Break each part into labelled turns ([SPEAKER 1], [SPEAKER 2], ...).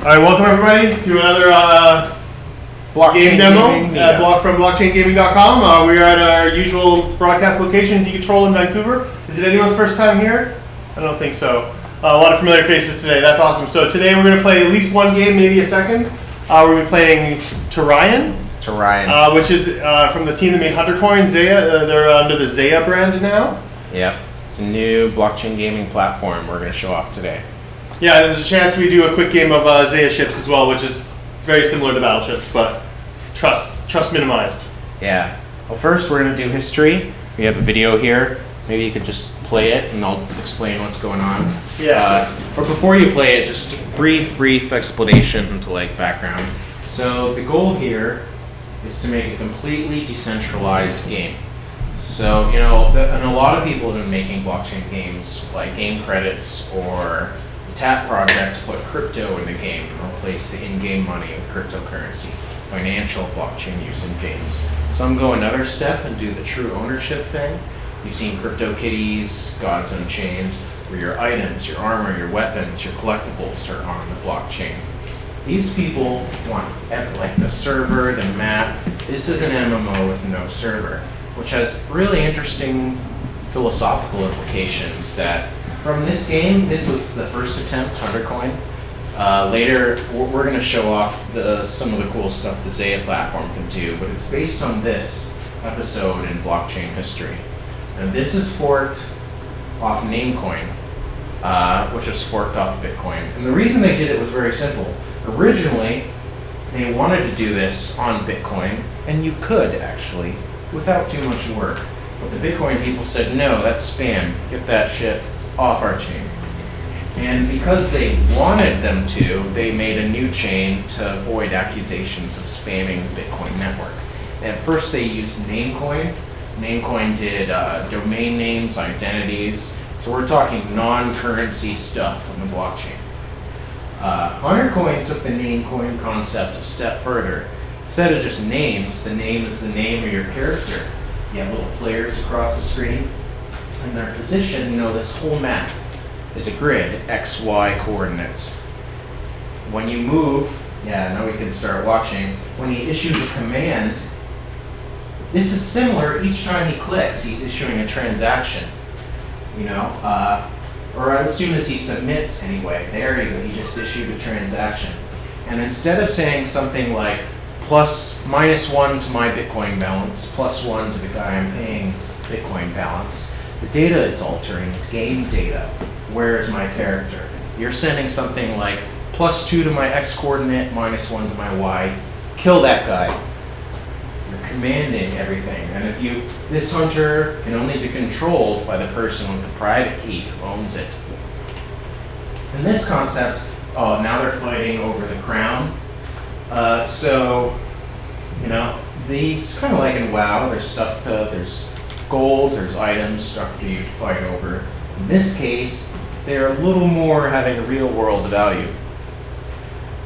[SPEAKER 1] right, welcome everybody to another game demo from blockchaingaming.com. We are at our usual broadcast location, D-Control in Vancouver. Is it anyone's first time here? I don't think so. A lot of familiar faces today. That's awesome. So today we're going to play at least one game, maybe a second. We're going to be playing Turian, which is from the team that made Huntercoin, Zeya. They're under the Zeya brand now.
[SPEAKER 2] Yep. It's a new blockchain gaming platform we're going to show off today.
[SPEAKER 1] Yeah, there's a chance we do a quick game of Zeya ships as well, which is very similar to battleships, but trust minimized.
[SPEAKER 2] Yeah. Well, first we're going to do history. We have a video here. Maybe you could just play it and I'll explain what's going on.
[SPEAKER 1] Yeah.
[SPEAKER 2] But before you play it, just a brief explanation into background. So the goal here is to make a completely decentralized game. So, and a lot of people have been making blockchain games like game credits or the TAP project put crypto in the game and replace the in-game money with cryptocurrency, financial blockchain use in games. Some go another step and do the true ownership thing. You've seen CryptoKitties, Gods Unchained, where your items, your armor, your weapons, your collectibles are on the blockchain. These people want the server, the map. This is an MMO with no server, which has really interesting philosophical implications that from this game, this was the first attempt, Huntercoin. Later, we're going to show off some of the cool stuff the Zeya platform can do, but it's based on this episode in blockchain history. And this is forked off Namecoin, which is forked off Bitcoin. And the reason they did it was very simple. Originally, they wanted to do this on Bitcoin, and you could actually, without too much work. But the Bitcoin people said, no, that's spam. Get that shit off our chain. And because they wanted them to, they made a new chain to avoid accusations of spamming the Bitcoin network. And at first they used Namecoin. Namecoin did domain names, identities. So we're talking non-currency stuff on the blockchain. Huntercoin took the Namecoin concept a step further. Instead of just names, the name is the name of your character. You have little players across the screen. And their position, this whole map is a grid, X, Y coordinates. When you move, now we can start watching. When he issues a command, this is similar. Each time he clicks, he's issuing a transaction. Or as soon as he submits anyway. There you go, he just issued a transaction. And instead of saying something like -1 to my Bitcoin balance, +1 to the guy I'm paying's Bitcoin balance, the data it's altering is game data. Where is my character? You're sending something like +2 to my X coordinate, -1 to my Y. Kill that guy. You're commanding everything. And this hunter can only be controlled by the person with the private key who owns it. And this concept, now they're fighting over the crown. These kind of like in WoW, there's gold, there's items, stuff for you to fight over. In this case, they're a little more having a real world value.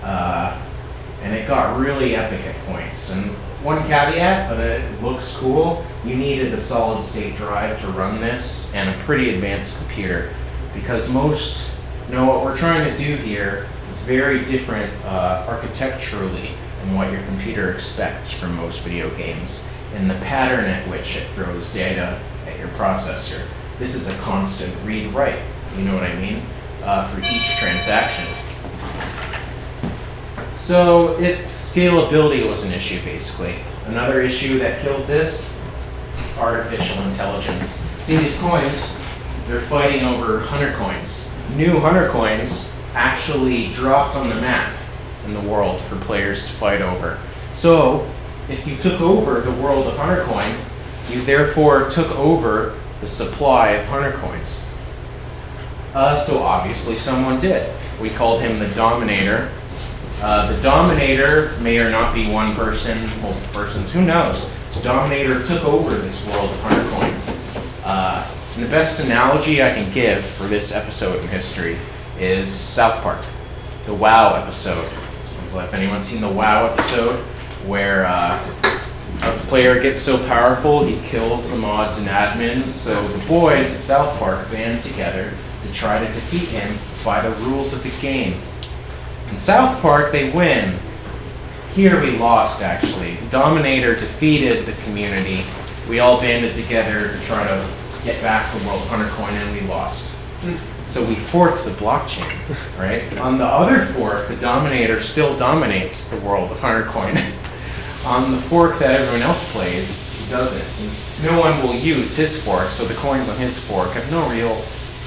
[SPEAKER 2] And it got really epic at points. And one caveat, but it looks cool, you needed a solid state drive to run this and a pretty advanced computer. Because most know what we're trying to do here is very different architecturally than what your computer expects from most video games, and the pattern at which it throws data at your processor. This is a constant read-write, you know what I mean, for each transaction. So scalability was an issue, basically. Another issue that killed this, artificial intelligence. See these coins, they're fighting over Hunter coins. New Hunter coins actually dropped on the map in the world for players to fight over. So, if you took over the world of Hunter coin, you therefore took over the supply of Hunter coins. So obviously someone did. We called him the Dominator. The Dominator may or not be one person, multiple persons, who knows? The Dominator took over this world of Hunter coin. And the best analogy I can give for this episode in history is South Park, the WoW episode. If anyone's seen the WoW episode where a player gets so powerful he kills the mods and admins, so the boys of South Park band together to try to defeat him by the rules of the game. In South Park, they win. Here we lost, actually. Dominator defeated the community. We all banded together to try to get back the world of Huntercoin, and we lost. So we forked the blockchain, right? On the other fork, the Dominator still dominates the world of Huntercoin. On the fork that everyone else plays, he doesn't. No one will use his fork, so the coins on his fork have no real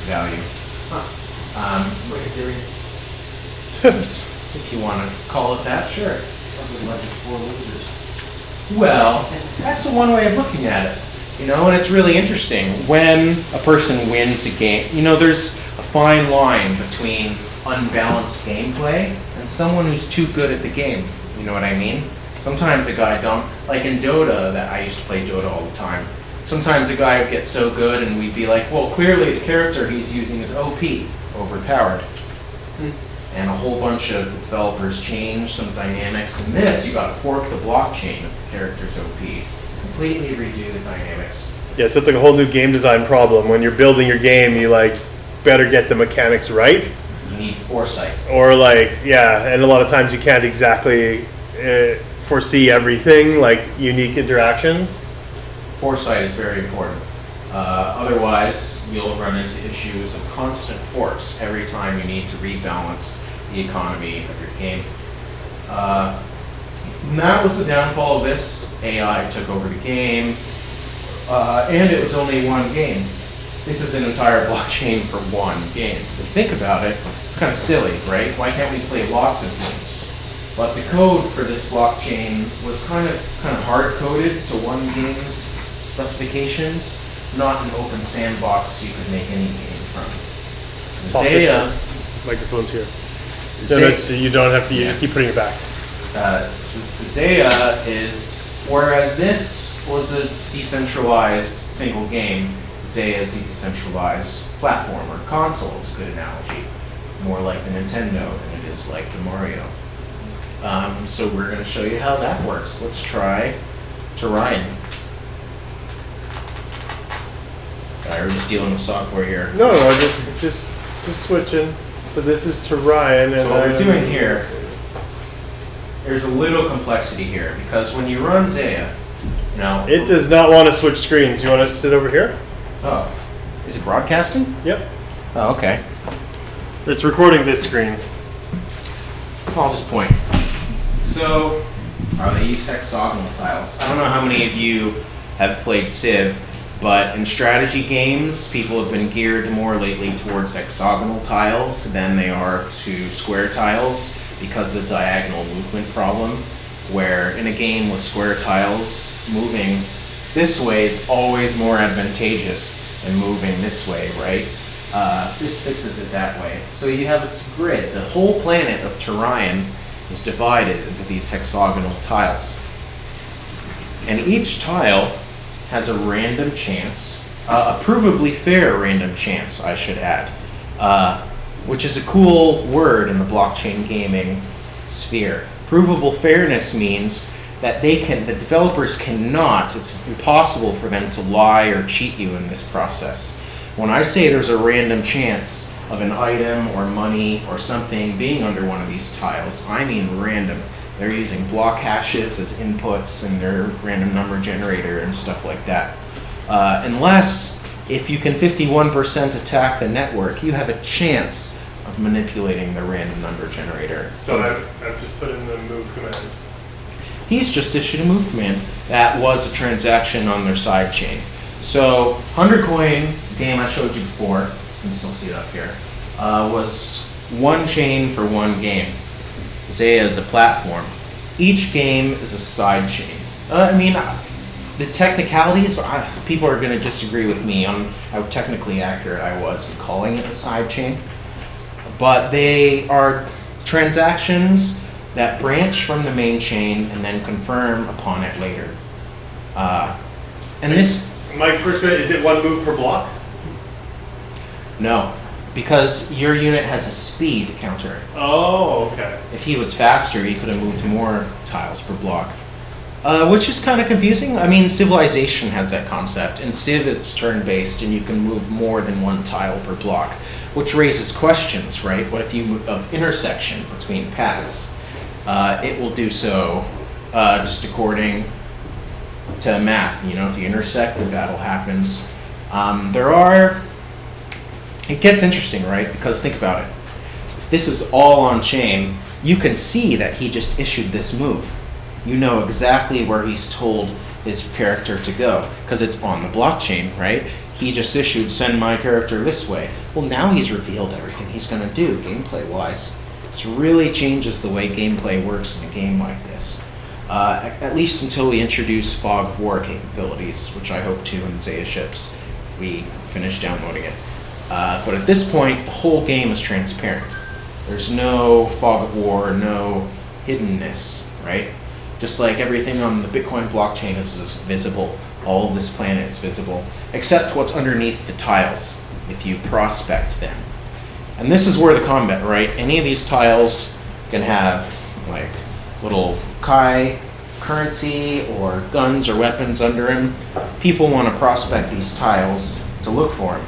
[SPEAKER 2] value.
[SPEAKER 3] It's like Ethereum.
[SPEAKER 2] If you want to call it that, sure.
[SPEAKER 3] Sounds like Legend 4 losers.
[SPEAKER 2] Well, that's one way of looking at it. You know, and it's really interesting. When a person wins a game, you know, there's a fine line between unbalanced gameplay and someone who's too good at the game. You know what I mean? Sometimes a guy like in Dota, that I used to play Dota all the time. Sometimes a guy would get so good and we'd be like, well, clearly the character he's using is OP, overpowered. And a whole bunch of developers change some dynamics. In this, you got to fork the blockchain if the character's OP. Completely redo the dynamics.
[SPEAKER 1] Yeah, so it's like a whole new game design problem. When you're building your game, you like better get the mechanics right.
[SPEAKER 2] You need foresight.
[SPEAKER 1] Or like, yeah, and a lot of times you can't exactly foresee everything, like unique interactions.
[SPEAKER 2] Foresight is very important. Otherwise, you'll run into issues of constant forks every time you need to rebalance the economy of your game. And that was the downfall of this. AI took over the game, and it was only one game. This is an entire blockchain for one game. If you think about it, it's kind of silly, right? Why can't we play lots of games? But the code for this blockchain was kind of hard-coded to one game's specifications, not an open sandbox you could make any game from. Zeya,
[SPEAKER 1] Microphone's here. No, so you don't have to. You just keep putting it back.
[SPEAKER 2] Zeya is, whereas this was a decentralized single game, Zeya is a decentralized platform or console is a good analogy. More like the Nintendo than it is like the Mario. So we're going to show you how that works. Let's try Ryan. We're just dealing with software here.
[SPEAKER 1] No, just switching. So this is to Ryan. And
[SPEAKER 2] so what we're doing here, there's a little complexity here because when you run Zeya, now
[SPEAKER 1] it does not want to switch screens. You want to sit over here?
[SPEAKER 2] Oh, is it broadcasting?
[SPEAKER 1] Yep.
[SPEAKER 2] Oh, okay.
[SPEAKER 1] It's recording this screen.
[SPEAKER 2] I'll just point. So, they use hexagonal tiles. I don't know how many of you have played Civ, but in strategy games, people have been geared more lately towards hexagonal tiles than they are to square tiles because of the diagonal movement problem, where in a game with square tiles, moving this way is always more advantageous than moving this way, right? This fixes it that way. So you have its grid. The whole planet of Turian is divided into these hexagonal tiles. And each tile has a random chance, a provably fair random chance, I should add, which is a cool word in the blockchain gaming sphere. Provable fairness means that the developers cannot, it's impossible for them to lie or cheat you in this process. When I say there's a random chance of an item or money or something being under one of these tiles, I mean random. They're using block hashes as inputs in their random number generator and stuff like that. Unless, if you can 51% attack the network, you have a chance of manipulating the random number generator.
[SPEAKER 1] So I've just put in the move command.
[SPEAKER 2] He's just issued a move command. That was a transaction on their side chain. So Huntercoin, the game I showed you before, you can still see it up here, was one chain for one game. Zeya is a platform. Each game is a side chain. The technicalities, people are going to disagree with me on how technically accurate I was in calling it a side chain. But they are transactions that branch from the main chain and then confirm upon it later.
[SPEAKER 1] Mike, first question, is it one move per block?
[SPEAKER 2] No, because your unit has a speed counter.
[SPEAKER 1] Oh, okay.
[SPEAKER 2] If he was faster, he could have moved more tiles per block. Which is kind of confusing. I mean, Civilization has that concept. In Civ, it's turn-based, and you can move more than one tile per block, which raises questions, right? What if you move of intersection between paths? It will do so just according to math. You know, if you intersect, the battle happens. It gets interesting, right? Because think about it. If this is all on chain, you can see that he just issued this move. You know exactly where he's told his character to go because it's on the blockchain, right? He just issued send my character this way. Well, now he's revealed everything he's going to do gameplay-wise. This really changes the way gameplay works in a game like this. At least until we introduce Fog of War capabilities, which I hope to in Zeya ships if we finish downloading it. But at this point, the whole game is transparent. There's no Fog of War, no hiddenness, right? Just like everything on the Bitcoin blockchain is visible, all of this planet is visible, except what's underneath the tiles, if you prospect them. And this is where the combat, right? Any of these tiles can have like little Kai currency or guns or weapons under him. People want to prospect these tiles to look for him.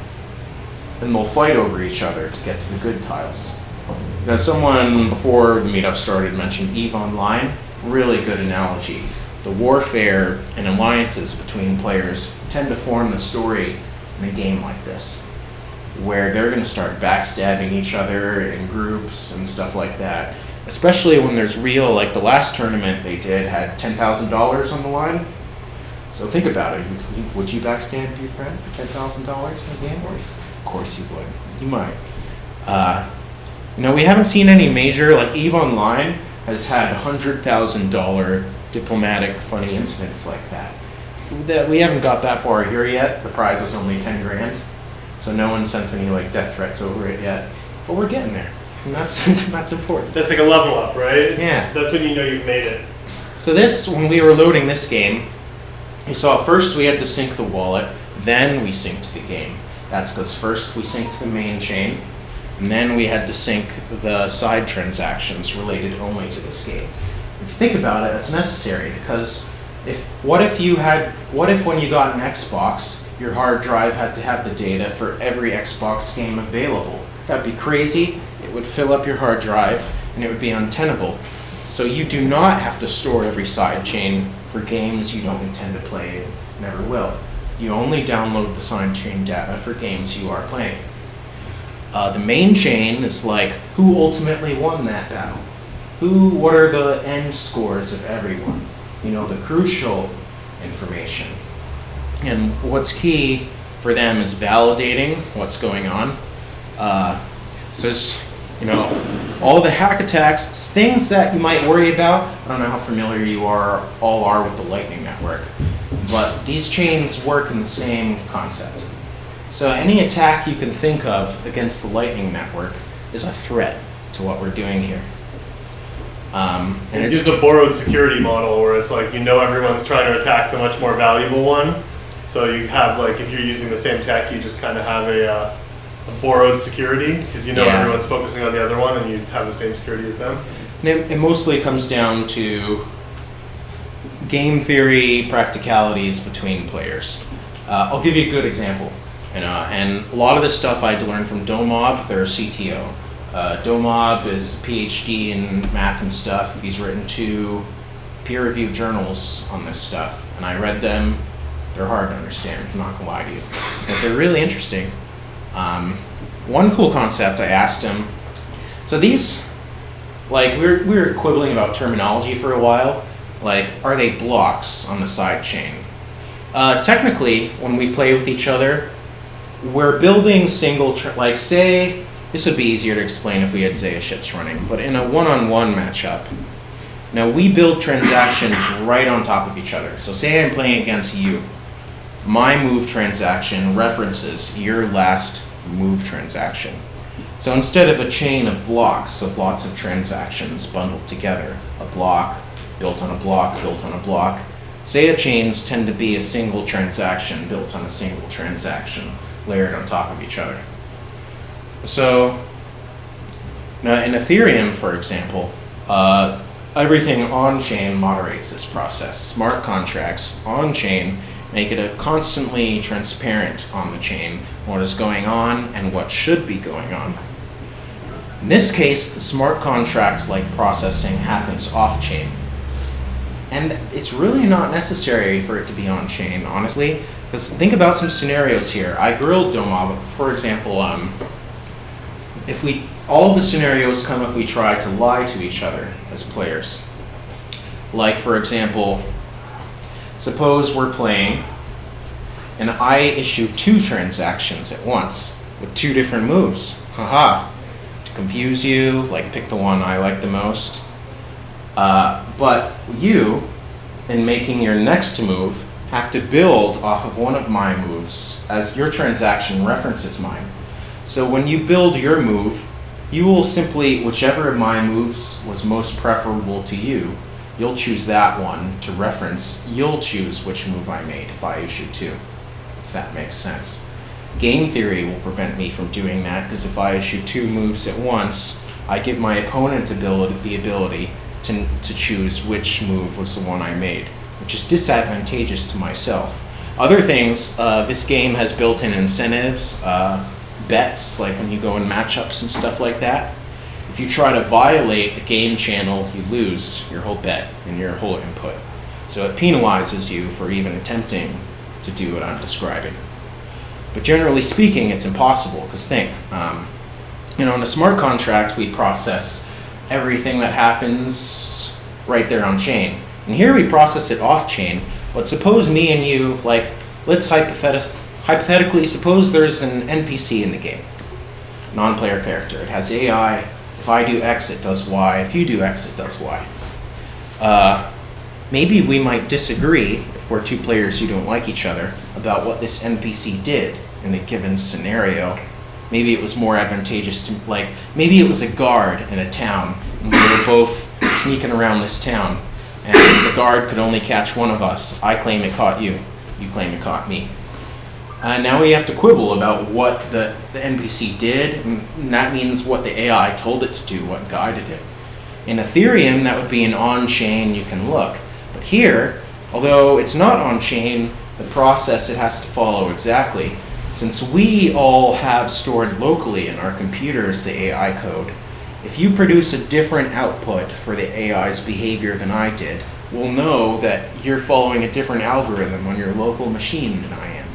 [SPEAKER 2] Then they'll fight over each other to get to the good tiles. Now, someone before the meetup started mentioned EVE Online. Really good analogy. The warfare and alliances between players tend to form the story in a game like this, where they're going to start backstabbing each other in groups and stuff like that. Especially when there's real, like the last tournament they did had $10,000 on the line. So think about it. Would you backstab your friend for $10,000 in a game? Of course you would. You might. We haven't seen any major, like EVE Online has had $100,000 diplomatic funny incidents like that. We haven't got that far here yet. The prize was only 10 grand. So no one sent any like death threats over it yet. But we're getting there. And that's important.
[SPEAKER 1] That's like a level up, right?
[SPEAKER 2] Yeah.
[SPEAKER 1] That's when you know you've made it.
[SPEAKER 2] So when we were loading this game, you saw first we had to sync the wallet, then we synced the game. That's because first we synced the main chain, and then we had to sync the side transactions related only to this game. If you think about it, it's necessary because what if when you got an Xbox, your hard drive had to have the data for every Xbox game available? That'd be crazy. It would fill up your hard drive and it would be untenable. So you do not have to store every side chain for games you don't intend to play and never will. You only download the side chain data for games you are playing. The main chain is like who ultimately won that battle. What are the end scores of everyone? The crucial information. And what's key for them is validating what's going on. So it's, all the hack attacks, things that you might worry about. I don't know how familiar you all are with the Lightning Network, but these chains work in the same concept. So any attack you can think of against the Lightning Network is a threat to what we're doing here. And
[SPEAKER 1] it's a borrowed security model where it's like, everyone's trying to attack the much more valuable one. So you have if you're using the same tech, you just kind of have a borrowed security because everyone's focusing on the other one and you have the same security as them.
[SPEAKER 2] And it mostly comes down to game theory practicalities between players. I'll give you a good example. And a lot of this stuff I had to learn from Domob, their CTO. Domob is a PhD in math and stuff. He's written 2 peer-reviewed journals on this stuff, and I read them. They're hard to understand, I'm not gonna lie to you, but they're really interesting. One cool concept I asked him, so these, we were quibbling about terminology for a while, are they blocks on the side chain? Technically, when we play with each other, we're building single, say, this would be easier to explain if we had Zeya ships running, but in a one-on-one matchup, now we build transactions right on top of each other. So say I'm playing against you. My move transaction references your last move transaction. So instead of a chain of blocks of lots of transactions bundled together, a block built on a block built on a block, Zeya chains tend to be a single transaction built on a single transaction layered on top of each other. So now in Ethereum, for example, a everything on-chain moderates this process. Smart contracts on-chain make it a constantly transparent on the chain what is going on and what should be going on. In this case, the smart contract-like processing happens off-chain. And it's really not necessary for it to be on-chain, honestly, because think about some scenarios here. I grilled Doma, for example, all the scenarios come if we try to lie to each other as players. Like, for example, suppose we're playing and I issue 2 transactions at once with 2 different moves. Haha. To confuse you, like pick the one I like the most. But you, in making your next move, have to build off of one of my moves as your transaction references mine. So when you build your move, you will simply, whichever of my moves was most preferable to you, you'll choose that one to reference. You'll choose which move I made if I issue 2, if that makes sense. Game theory will prevent me from doing that, because if I issue 2 moves at once, I give my opponent the ability to choose which move was the one I made, which is disadvantageous to myself. Other things, this game has built-in incentives, bets, like when you go in matchups and stuff like that. If you try to violate the game channel, you lose your whole bet and your whole input. So it penalizes you for even attempting to do what I'm describing. But generally speaking, it's impossible, because think, in a smart contract, we process everything that happens right there on chain. And here we process it off chain, but suppose me and you, like, let's hypothetically, suppose there's an NPC in the game, non-player character. It has AI. If I do X, it does Y. If you do X, it does Y. Maybe we might disagree, if we're 2 players who don't like each other, about what this NPC did in a given scenario. Maybe it was more advantageous to, like, maybe it was a guard in a town, and we were both sneaking around this town, and the guard could only catch one of us. I claim it caught you. You claim it caught me. Now we have to quibble about what the NPC did, and that means what the AI told it to do, what guided it. In Ethereum, that would be an on-chain you can look. But here, although it's not on-chain, the process it has to follow exactly. Since we all have stored locally in our computers the AI code, if you produce a different output for the AI's behavior than I did, we'll know that you're following a different algorithm on your local machine than I am.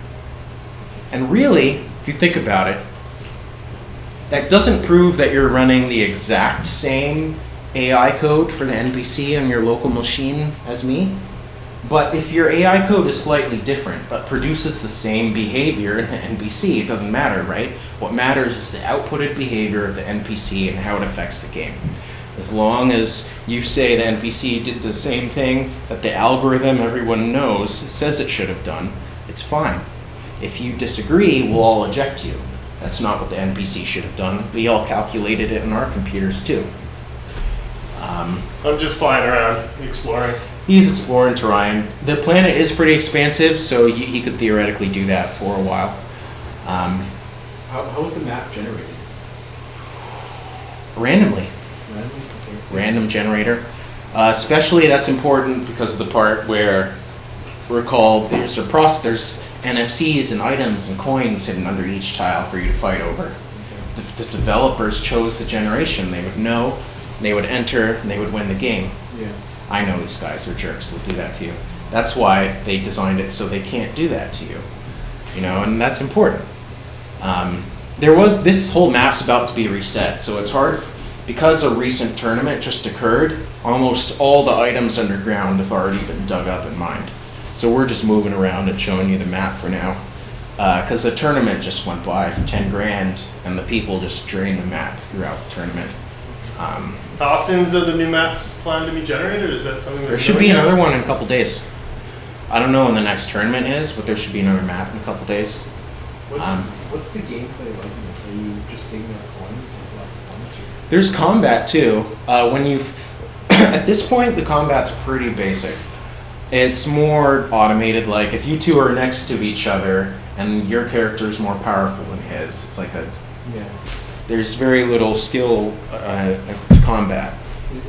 [SPEAKER 2] And really, if you think about it, that doesn't prove that you're running the exact same AI code for the NPC on your local machine as me. But if your AI code is slightly different, but produces the same behavior in the NPC, it doesn't matter, right? What matters is the outputted behavior of the NPC and how it affects the game. As long as you say the NPC did the same thing that the algorithm everyone knows says it should have done, it's fine. If you disagree, we'll all eject you. That's not what the NPC should have done. We all calculated it in our computers too.
[SPEAKER 1] I'm just flying around, exploring.
[SPEAKER 2] He's exploring terrain. The planet is pretty expansive, so he could theoretically do that for a while.
[SPEAKER 3] How was the map generated?
[SPEAKER 2] Randomly.
[SPEAKER 3] Randomly? Okay.
[SPEAKER 2] Random generator. Especially that's important because of the part where recall there's NFCs and items and coins hidden under each tile for you to fight over.
[SPEAKER 3] Okay.
[SPEAKER 2] The developers chose the generation. They would know, they would enter, and they would win the game.
[SPEAKER 3] Yeah.
[SPEAKER 2] I know these guys are jerks, they'll do that to you. That's why they designed it so they can't do that to you. And that's important. This whole map's about to be reset, so it's hard, because a recent tournament just occurred, almost all the items underground have already been dug up and mined. So we're just moving around and showing you the map for now. Because the tournament just went by for 10 grand, and the people just drained the map throughout the tournament.
[SPEAKER 1] How often are the new maps planned to be generated? Is that something
[SPEAKER 2] There should be another one in a couple days. I don't know when the next tournament is, but there should be another map in a couple days.
[SPEAKER 3] What's the gameplay like in this? Are you just digging up coins? Is that coins?
[SPEAKER 2] There's combat too. At this point, the combat's pretty basic. It's more automated. Like if you 2 are next to each other and your character is more powerful than his, it's like
[SPEAKER 3] Yeah.
[SPEAKER 2] there's very little skill to combat.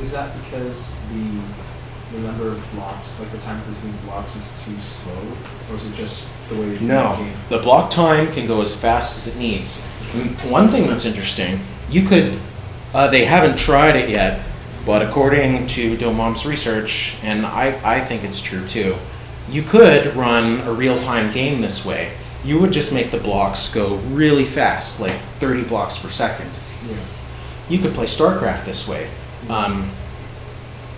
[SPEAKER 3] Is that because the number of blocks, like the time between blocks, is too slow, or is it just the way you play the
[SPEAKER 2] No,
[SPEAKER 3] game?
[SPEAKER 2] the block time can go as fast as it needs. One thing that's interesting, you could, they haven't tried it yet, but according to Domom's research, and I think it's true too, you could run a real-time game this way. You would just make the blocks go really fast, like 30 blocks per second.
[SPEAKER 3] Yeah.
[SPEAKER 2] You could play StarCraft this way.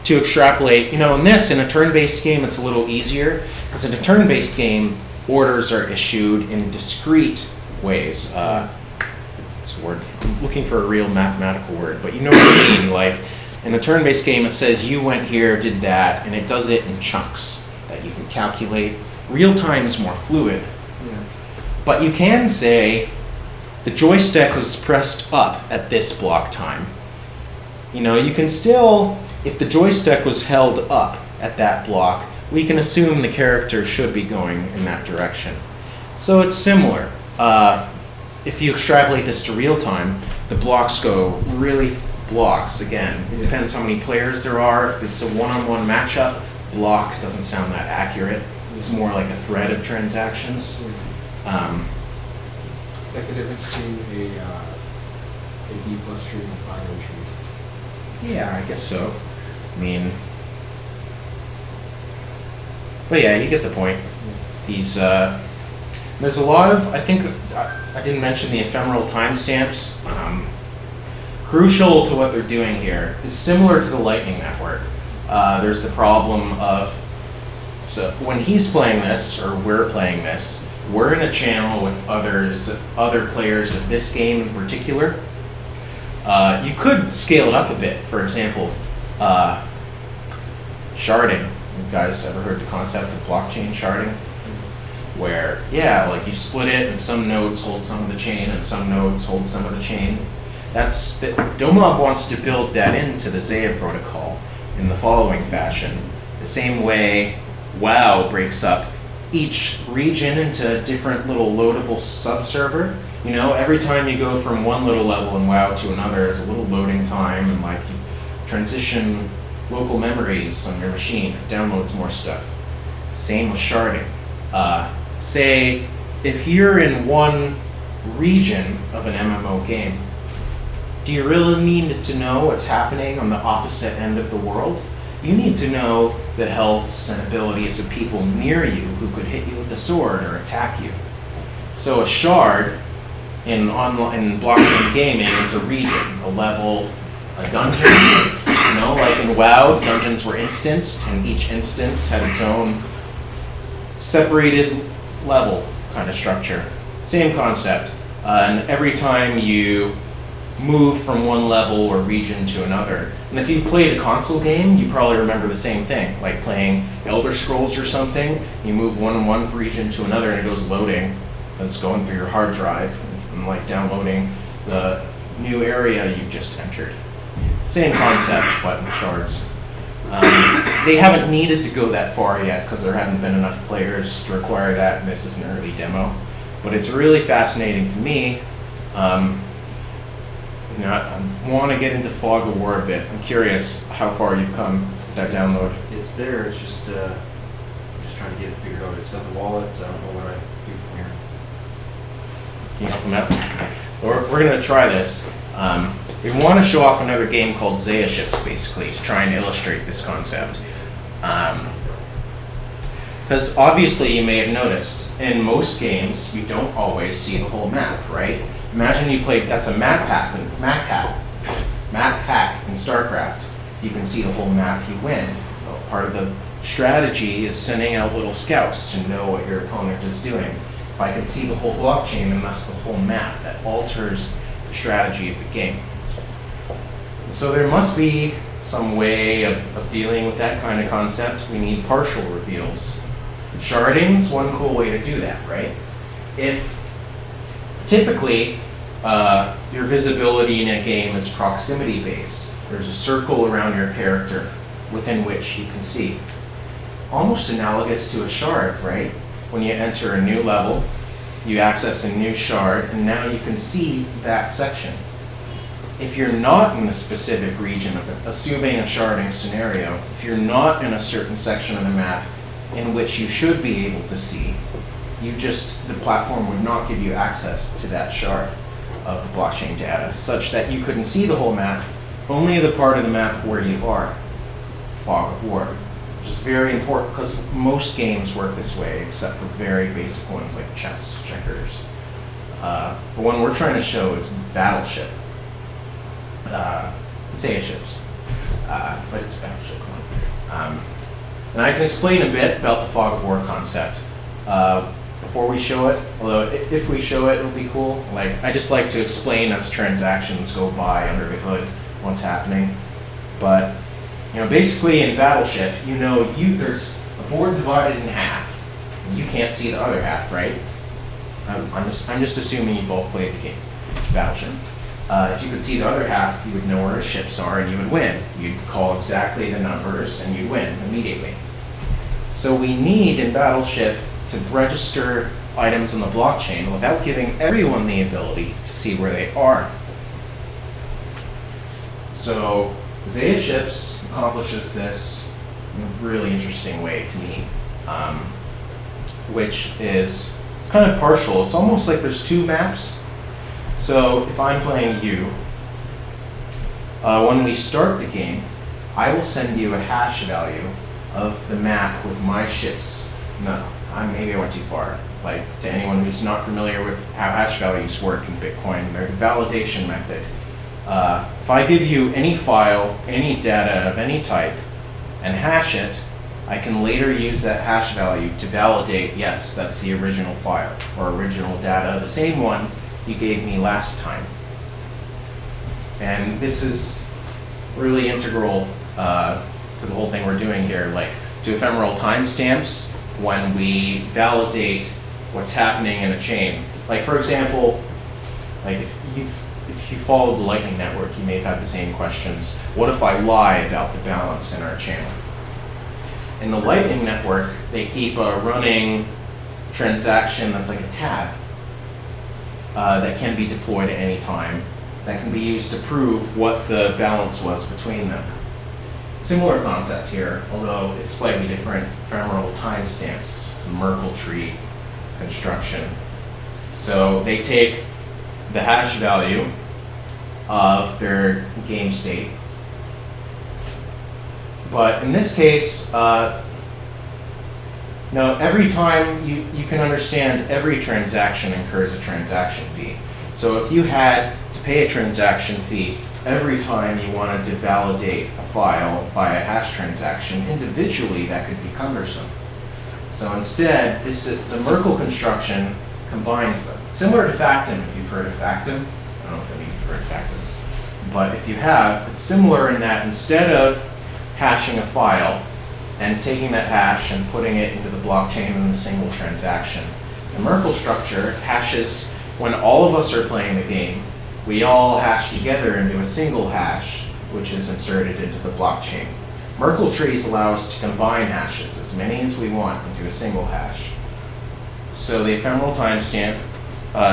[SPEAKER 2] To extrapolate, in a turn-based game, it's a little easier, because in a turn-based game, orders are issued in discrete ways. It's a word. I'm looking for a real mathematical word, but you know what I mean. Like, in a turn-based game, it says you went here, did that, and it does it in chunks that you can calculate. Real time is more fluid.
[SPEAKER 3] Yeah.
[SPEAKER 2] But you can say the joystick was pressed up at this block time. You can still, if the joystick was held up at that block, we can assume the character should be going in that direction. So it's similar. If you extrapolate this to real time, the blocks go really blocks again. It depends how many players there are. If it's a one-on-one matchup, block doesn't sound that accurate. It's more like a thread of transactions.
[SPEAKER 3] It's like the difference between a B plus tree and a binary tree.
[SPEAKER 2] Yeah, I guess so. But yeah, you get the point. These, there's a lot of, I think, I didn't mention the ephemeral timestamps. Crucial to what they're doing here is similar to the Lightning Network. There's the problem of, so when he's playing this, or we're playing this, we're in a channel with other players of this game in particular. You could scale it up a bit. For example, sharding. You guys ever heard the concept of blockchain sharding? Where, like you split it and some nodes hold some of the chain and some nodes hold some of the chain. Domob wants to build that into the Zeya protocol in the following fashion. The same way WoW breaks up each region into a different little loadable subserver. Every time you go from one little level in WoW to another, there's a little loading time, and like you transition local memories on your machine, it downloads more stuff. Same with sharding. Say, if you're in one region of an MMO game, do you really need to know what's happening on the opposite end of the world? You need to know the healths and abilities of people near you who could hit you with the sword or attack you. So a shard in blockchain gaming is a region, a level, a dungeon. Like in WoW, dungeons were instanced, and each instance had its own separated level kind of structure. Same concept. And every time you move from one level or region to another, and if you played a console game, you probably remember the same thing, like playing Elder Scrolls or something. You move one region to another, and it goes loading. That's going through your hard drive and like downloading the new area you've just entered. Same concept, but in shards. They haven't needed to go that far yet because there haven't been enough players to require that, and this is an early demo. But it's really fascinating to me. I want to get into Fog of War a bit. I'm curious how far you've come with that download.
[SPEAKER 4] It's there. It's just trying to get it figured out. It's got the wallet. I don't know what I do from here.
[SPEAKER 2] Can you help them out? We're going to try this. We want to show off another game called Zeya Ships, basically, to try and illustrate this concept. Because obviously you may have noticed, in most games, you don't always see the whole map, right? Imagine you played, that's a map hack in StarCraft. If you can see the whole map, you win. Well, part of the strategy is sending out little scouts to know what your opponent is doing. If I can see the whole blockchain, then that's the whole map. That alters the strategy of the game. So there must be some way of dealing with that kind of concept. We need partial reveals. Sharding's one cool way to do that, right? If typically your visibility in a game is proximity based, there's a circle around your character within which you can see. Almost analogous to a shard, right? When you enter a new level, you access a new shard, and now you can see that section. if you're not in a specific region of it, assuming a sharding scenario, if you're not in a certain section of the map in which you should be able to see, the platform would not give you access to that shard of the blockchain data, such that you couldn't see the whole map, only the part of the map where you are. Fog of war, which is very important because most games work this way, except for very basic ones like chess, checkers. The one we're trying to show is Battleship. Zeya ships, but it's Battleship. And I can explain a bit about the fog of war concept before we show it. Although if we show it, it'll be cool. Like I just like to explain as transactions go by under the hood what's happening. But basically in Battleship, there's a board divided in half, and you can't see the other half, right? I'm just assuming you've all played the game, Battleship. If you could see the other half, you would know where the ships are and you would win. You'd call exactly the numbers and you'd win immediately. So we need in Battleship to register items on the blockchain without giving everyone the ability to see where they are. So Zeya ships accomplishes this in a really interesting way to me, which is, it's kind of partial. It's almost like there's two maps. So if I'm playing you, when we start the game, I will send you a hash value of the map with my ships. No, maybe I went too far. Like, to anyone who's not familiar with how hash values work in Bitcoin, they're the validation method. If I give you any file, any data of any type, and hash it, I can later use that hash value to validate, yes, that's the original file or original data, the same one you gave me last time. And this is really integral to the whole thing we're doing here, like to ephemeral timestamps when we validate what's happening in a chain. Like for example, like if you followed the Lightning Network, you may have had the same questions. What if I lie about the balance in our channel? In the Lightning Network, they keep a running transaction that's like a tab that can be deployed at any time, that can be used to prove what the balance was between them. Similar concept here, although it's slightly different. Ephemeral timestamps. It's a Merkle tree construction. So they take the hash value of their game state, but in this case, now every time you can understand every transaction incurs a transaction fee. So if you had to pay a transaction fee every time you wanted to validate a file via a hash transaction, individually that could be cumbersome. So instead, the Merkle construction combines them. Similar to Factum, if you've heard of Factum. I don't know if any of you've heard of Factum. But if you have, it's similar in that instead of hashing a file and taking that hash and putting it into the blockchain in a single transaction, the Merkle structure hashes when all of us are playing the game. We all hash together into a single hash, which is inserted into the blockchain. Merkle trees allow us to combine hashes, as many as we want, into a single hash. So the ephemeral timestamp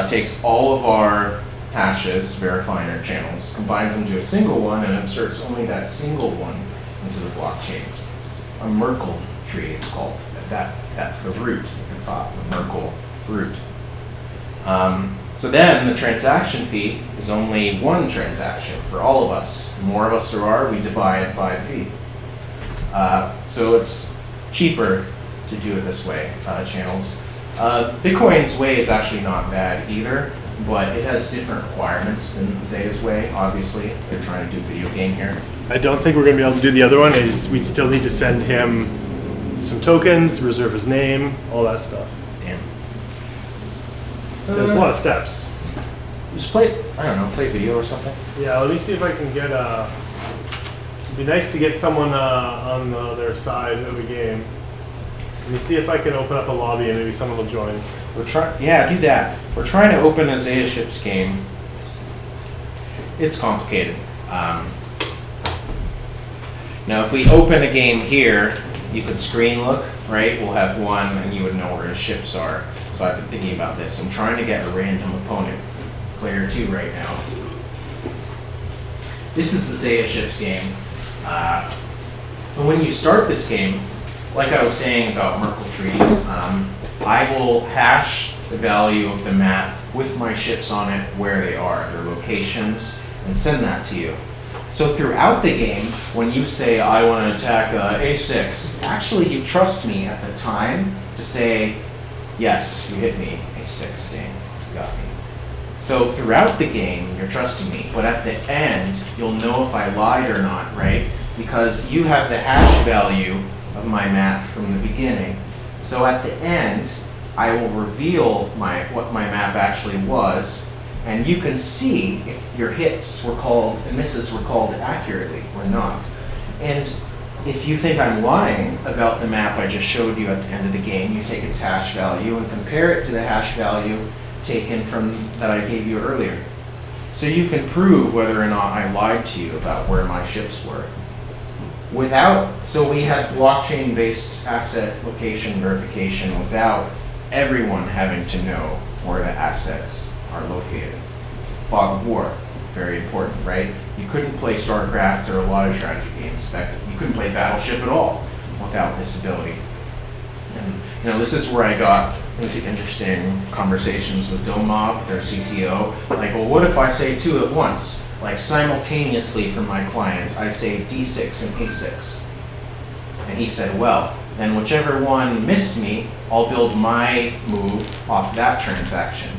[SPEAKER 2] takes all of our hashes, verifying our channels, combines them to a single one, and inserts only that single one into the blockchain. A Merkle tree, it's called. That's the root at the top, the Merkle root. So then the transaction fee is only one transaction for all of us. The more of us there are, we divide by the fee. So it's cheaper to do it this way, channels. Bitcoin's way is actually not bad either, but it has different requirements than Zeya's way, obviously. They're trying to do a video game here.
[SPEAKER 1] I don't think we're going to be able to do the other one. We still need to send him some tokens, reserve his name, all that stuff.
[SPEAKER 2] Damn.
[SPEAKER 1] There's a lot of steps.
[SPEAKER 2] Just play video or something.
[SPEAKER 1] Yeah, let me see if I can get it'd be nice to get someone on the other side of the game. Let me see if I can open up a lobby and maybe someone will join.
[SPEAKER 2] Yeah, do that. We're trying to open a Zeya ships game. It's complicated. Now, if we open a game here, you could screen look, right? We'll have one, and you would know where his ships are. So I've been thinking about this. I'm trying to get a random opponent, player 2 right now. this is the Zeya ships game. But when you start this game, like I was saying about Merkle trees, I will hash the value of the map with my ships on it where they are, their locations, and send that to you. So throughout the game, when you say, I want to attack A6, actually you trust me at the time to say, yes, you hit me, A6, dang, you got me. So throughout the game, you're trusting me, but at the end, you'll know if I lied or not, right? Because you have the hash value of my map from the beginning. So at the end, I will reveal what my map actually was, and you can see if your hits were called and misses were called accurately or not. And if you think I'm lying about the map I just showed you at the end of the game, you take its hash value and compare it to the hash value taken from that I gave you earlier. So you can prove whether or not I lied to you about where my ships were. So we had blockchain-based asset location verification without everyone having to know where the assets are located. Fog of War, very important, right? You couldn't play StarCraft or a lot of strategy games. In fact, you couldn't play Battleship at all without this ability. And this is where I got into interesting conversations with Domob, their CTO. Like, well, what if I say two at once? Like simultaneously from my client, I say D6 and A6. And he said, well, then whichever one missed me, I'll build my move off that transaction.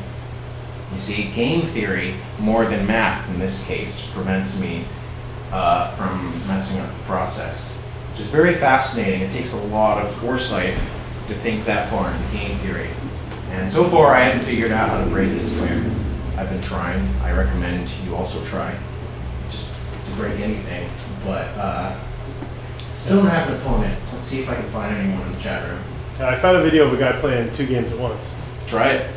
[SPEAKER 2] You see, game theory, more than math in this case, prevents me from messing up the process, which is very fascinating. It takes a lot of foresight to think that far into game theory. And so far, I haven't figured out how to break this plan. I've been trying. I recommend you also try, just to break anything. But still don't have an opponent. Let's see if I can find anyone in the chat room.
[SPEAKER 1] I found a video of a guy playing 2 games at once.
[SPEAKER 2] Try it.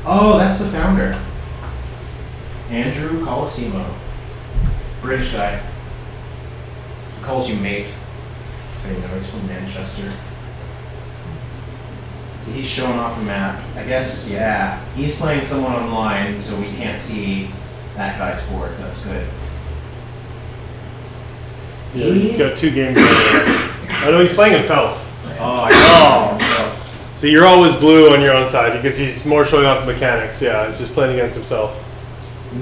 [SPEAKER 2] Oh, that's the founder. Andrew Colosimo. British guy. He calls you mate. That's how you know he's from Manchester. He's showing off a map. I guess, yeah. He's playing someone online, so we can't see that guy's board. That's good.
[SPEAKER 1] Yeah, he's got 2 games. I know he's playing himself.
[SPEAKER 2] Oh, I know.
[SPEAKER 1] So you're always blue on your own side because he's more showing off the mechanics. Yeah, he's just playing against himself.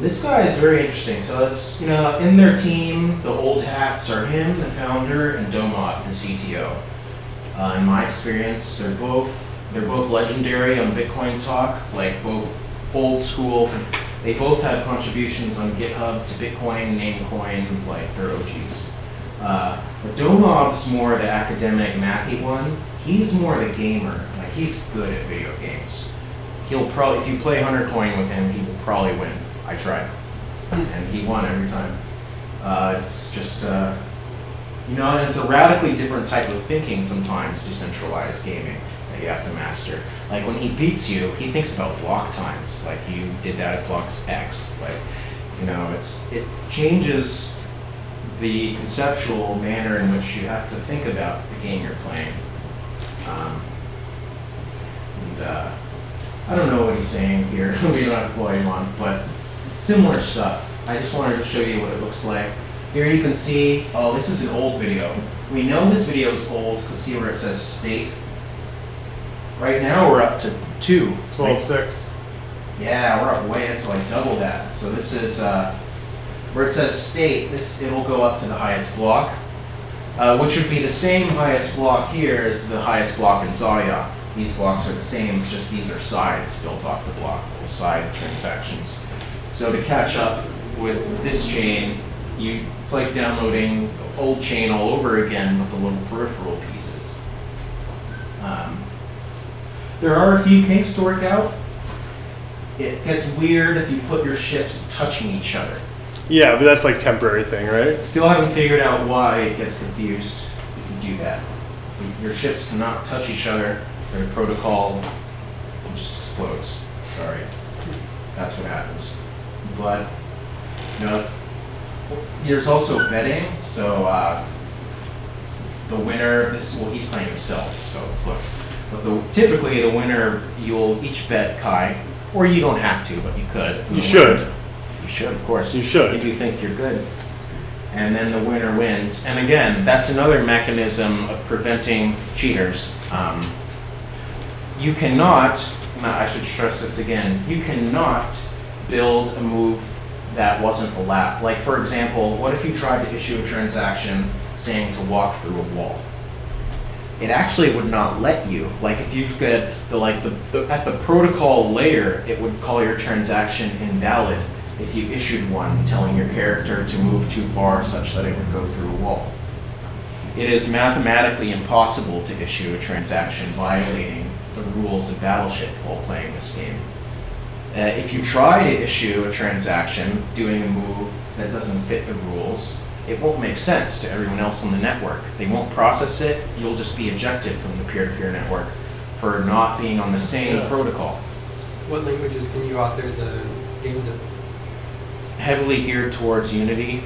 [SPEAKER 2] This guy is very interesting. So it's, in their team, the old hats are him, the founder, and Domod, the CTO. In my experience, they're both legendary on Bitcoin Talk, like both old school. They both have contributions on GitHub to Bitcoin, Namecoin, like they're OGs. But Domob's more the academic, mathy one. He's more the gamer. Like he's good at video games. He'll probably, if you play Huntercoin with him, he will probably win. I tried, and he won every time. It's just, and it's a radically different type of thinking sometimes, decentralized gaming, that you have to master. Like when he beats you, he thinks about block times, like you did that at blocks X. Like, it changes the conceptual manner in which you have to think about the game you're playing. I don't know what he's saying here. We don't have to play him on, but similar stuff. I just wanted to show you what it looks like. Here you can see, oh, this is an old video. We know this video is old. Let's see where it says state. Right now we're up to 2.
[SPEAKER 1] 12.6.
[SPEAKER 2] Yeah, we're up way, so like double that. So this is where it says state. It'll go up to the highest block, which would be the same highest block here as the highest block in Zeya. These blocks are the same. It's just these are sides built off the block, little side transactions. So to catch up with this chain, it's like downloading the old chain all over again with the little peripheral pieces. There are a few kinks to work out. It gets weird if you put your ships touching each other.
[SPEAKER 1] Yeah, but that's like temporary thing, right?
[SPEAKER 2] Still haven't figured out why it gets confused if you do that. Your ships cannot touch each other. Their protocol just explodes. Sorry. That's what happens. But, there's also betting. So, the winner, he's playing himself, so look. But typically the winner, you'll each bet Kai, or you don't have to, but you could.
[SPEAKER 1] You should.
[SPEAKER 2] You should, of course.
[SPEAKER 1] You should.
[SPEAKER 2] If you think you're good. And then the winner wins. And again, that's another mechanism of preventing cheaters. You cannot, I should stress this again, you cannot build a move that wasn't allowed. Like, for example, what if you tried to issue a transaction saying to walk through a wall? It actually would not let you. Like, if you get at the protocol layer, it would call your transaction invalid if you issued one telling your character to move too far such that it would go through a wall. It is mathematically impossible to issue a transaction violating the rules of Battleship while playing this game. If you try to issue a transaction doing a move that doesn't fit the rules, it won't make sense to everyone else on the network. They won't process it. You'll just be ejected from the peer-to-peer network for not being on the same protocol.
[SPEAKER 5] What languages can you author the games in?
[SPEAKER 2] Heavily geared towards Unity,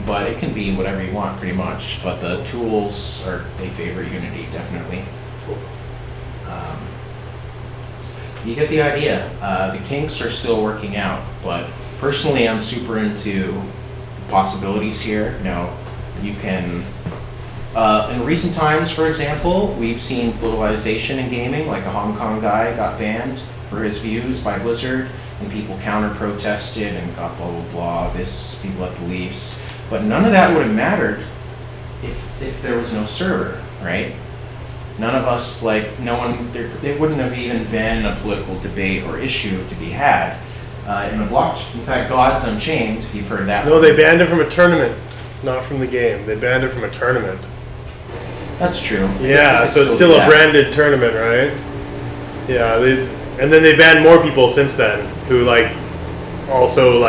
[SPEAKER 2] but it can be whatever you want pretty much. But the tools they favor Unity, definitely.
[SPEAKER 5] Cool.
[SPEAKER 2] You get the idea. The kinks are still working out, but personally I'm super into possibilities here. No, you can, in recent times, for example, we've seen politicization in gaming, like a Hong Kong guy got banned for his views by Blizzard, and people counter-protested and got blah, blah, blah, people at the Leafs. But none of that would have mattered if there was no server, right? None of us, there wouldn't have even been a political debate or issue to be had in a blockchain. In fact, Gods Unchained, if you've heard that.
[SPEAKER 1] No, they banned it from a tournament, not from the game. They banned it from a tournament.
[SPEAKER 2] That's true.
[SPEAKER 1] Yeah, so it's still a branded tournament, right? Yeah, and then they banned more people since then who also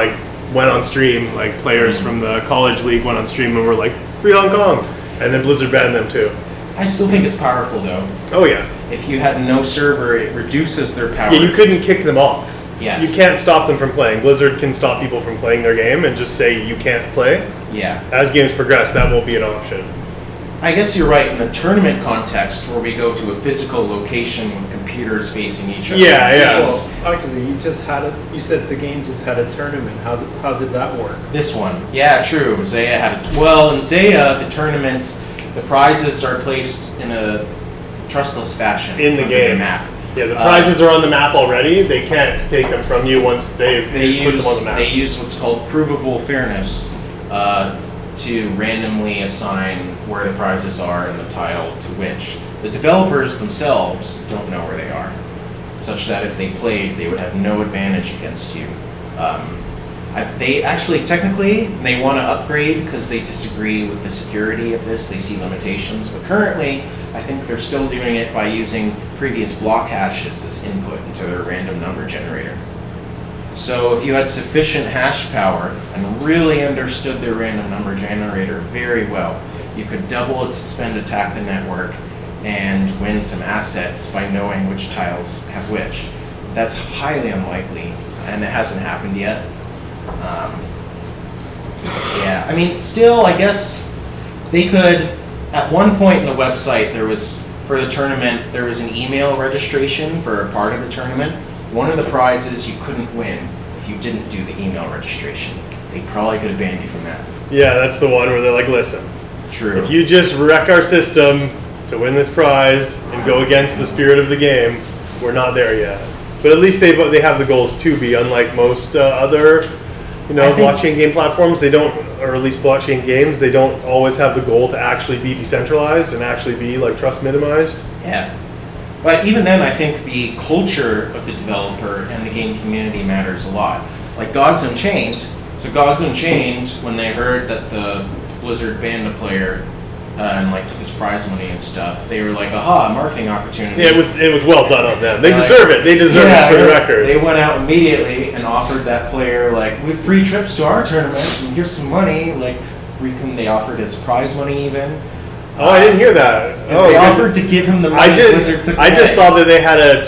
[SPEAKER 1] went on stream, players from the college league went on stream and were like, free Hong Kong, and then Blizzard banned them too.
[SPEAKER 2] I still think it's powerful though.
[SPEAKER 1] Oh yeah.
[SPEAKER 2] If you had no server, it reduces their power.
[SPEAKER 1] Yeah, you couldn't kick them off.
[SPEAKER 2] Yes.
[SPEAKER 1] You can't stop them from playing. Blizzard can stop people from playing their game and just say you can't play.
[SPEAKER 2] Yeah.
[SPEAKER 1] As games progress, that won't be an option.
[SPEAKER 2] I guess you're right in a tournament context where we go to a physical location with computers facing each other.
[SPEAKER 1] Yeah.
[SPEAKER 6] Well, actually, you said the game just had a tournament. How did that work?
[SPEAKER 2] This one. Yeah, true. Zeya had in Zeya, the tournaments, the prizes are placed in a trustless fashion
[SPEAKER 1] in the game
[SPEAKER 2] map.
[SPEAKER 1] Yeah, the prizes are on the map already. They can't take them from you once they've put them on the map.
[SPEAKER 2] They use what's called provable fairness to randomly assign where the prizes are in the tile to which. The developers themselves don't know where they are, such that if they played, they would have no advantage against you. They actually, technically, they want to upgrade because they disagree with the security of this. They see limitations, but currently, I think they're still doing it by using previous block hashes as input into their random number generator. So if you had sufficient hash power and really understood their random number generator very well, you could double its spend attack the network and win some assets by knowing which tiles have which. That's highly unlikely, and it hasn't happened yet. Yeah, I mean, still, I guess they could. At one point in the website, for the tournament, there was an email registration for a part of the tournament. One of the prizes you couldn't win if you didn't do the email registration. They probably could have banned you from that.
[SPEAKER 1] Yeah, that's the one where they're like, listen,
[SPEAKER 2] True.
[SPEAKER 1] if you just wreck our system to win this prize and go against the spirit of the game, we're not there yet. But at least they have the goals to be, unlike most other blockchain game platforms. They don't, or at least blockchain games, they don't always have the goal to actually be decentralized and actually be trust minimized.
[SPEAKER 2] Yeah. But even then, I think the culture of the developer and the game community matters a lot. Like Gods Unchained. So Gods Unchained, when they heard that the Blizzard banned a player and took his prize money and stuff, they were like, aha, marketing opportunity.
[SPEAKER 1] Yeah, it was well done on them. They deserve it. They deserve it for the record.
[SPEAKER 2] They went out immediately and offered that player with free trips to our tournament and here's some money. They offered his prize money even.
[SPEAKER 1] Oh, I didn't hear that.
[SPEAKER 2] They offered to give him the money Blizzard took away.
[SPEAKER 1] I just saw that they had a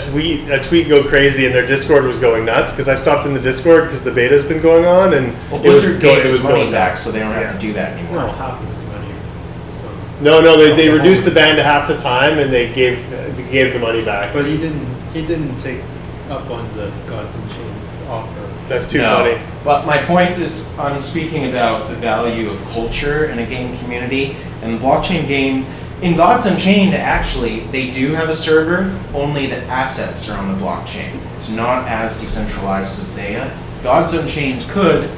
[SPEAKER 1] tweet go crazy and their Discord was going nuts because I stopped in the Discord because the beta's been going on and
[SPEAKER 2] Blizzard gave his money back, so they don't have to do that anymore.
[SPEAKER 6] No, half of his money. So.
[SPEAKER 1] No, they reduced the ban to half the time and they gave the money back.
[SPEAKER 6] But he didn't take up on the Gods Unchained offer.
[SPEAKER 1] That's too funny.
[SPEAKER 2] But my point is, I'm speaking about the value of culture in a game community, and the blockchain game. In Gods Unchained, actually, they do have a server, only the assets are on the blockchain. It's not as decentralized as Zeya. Gods Unchained could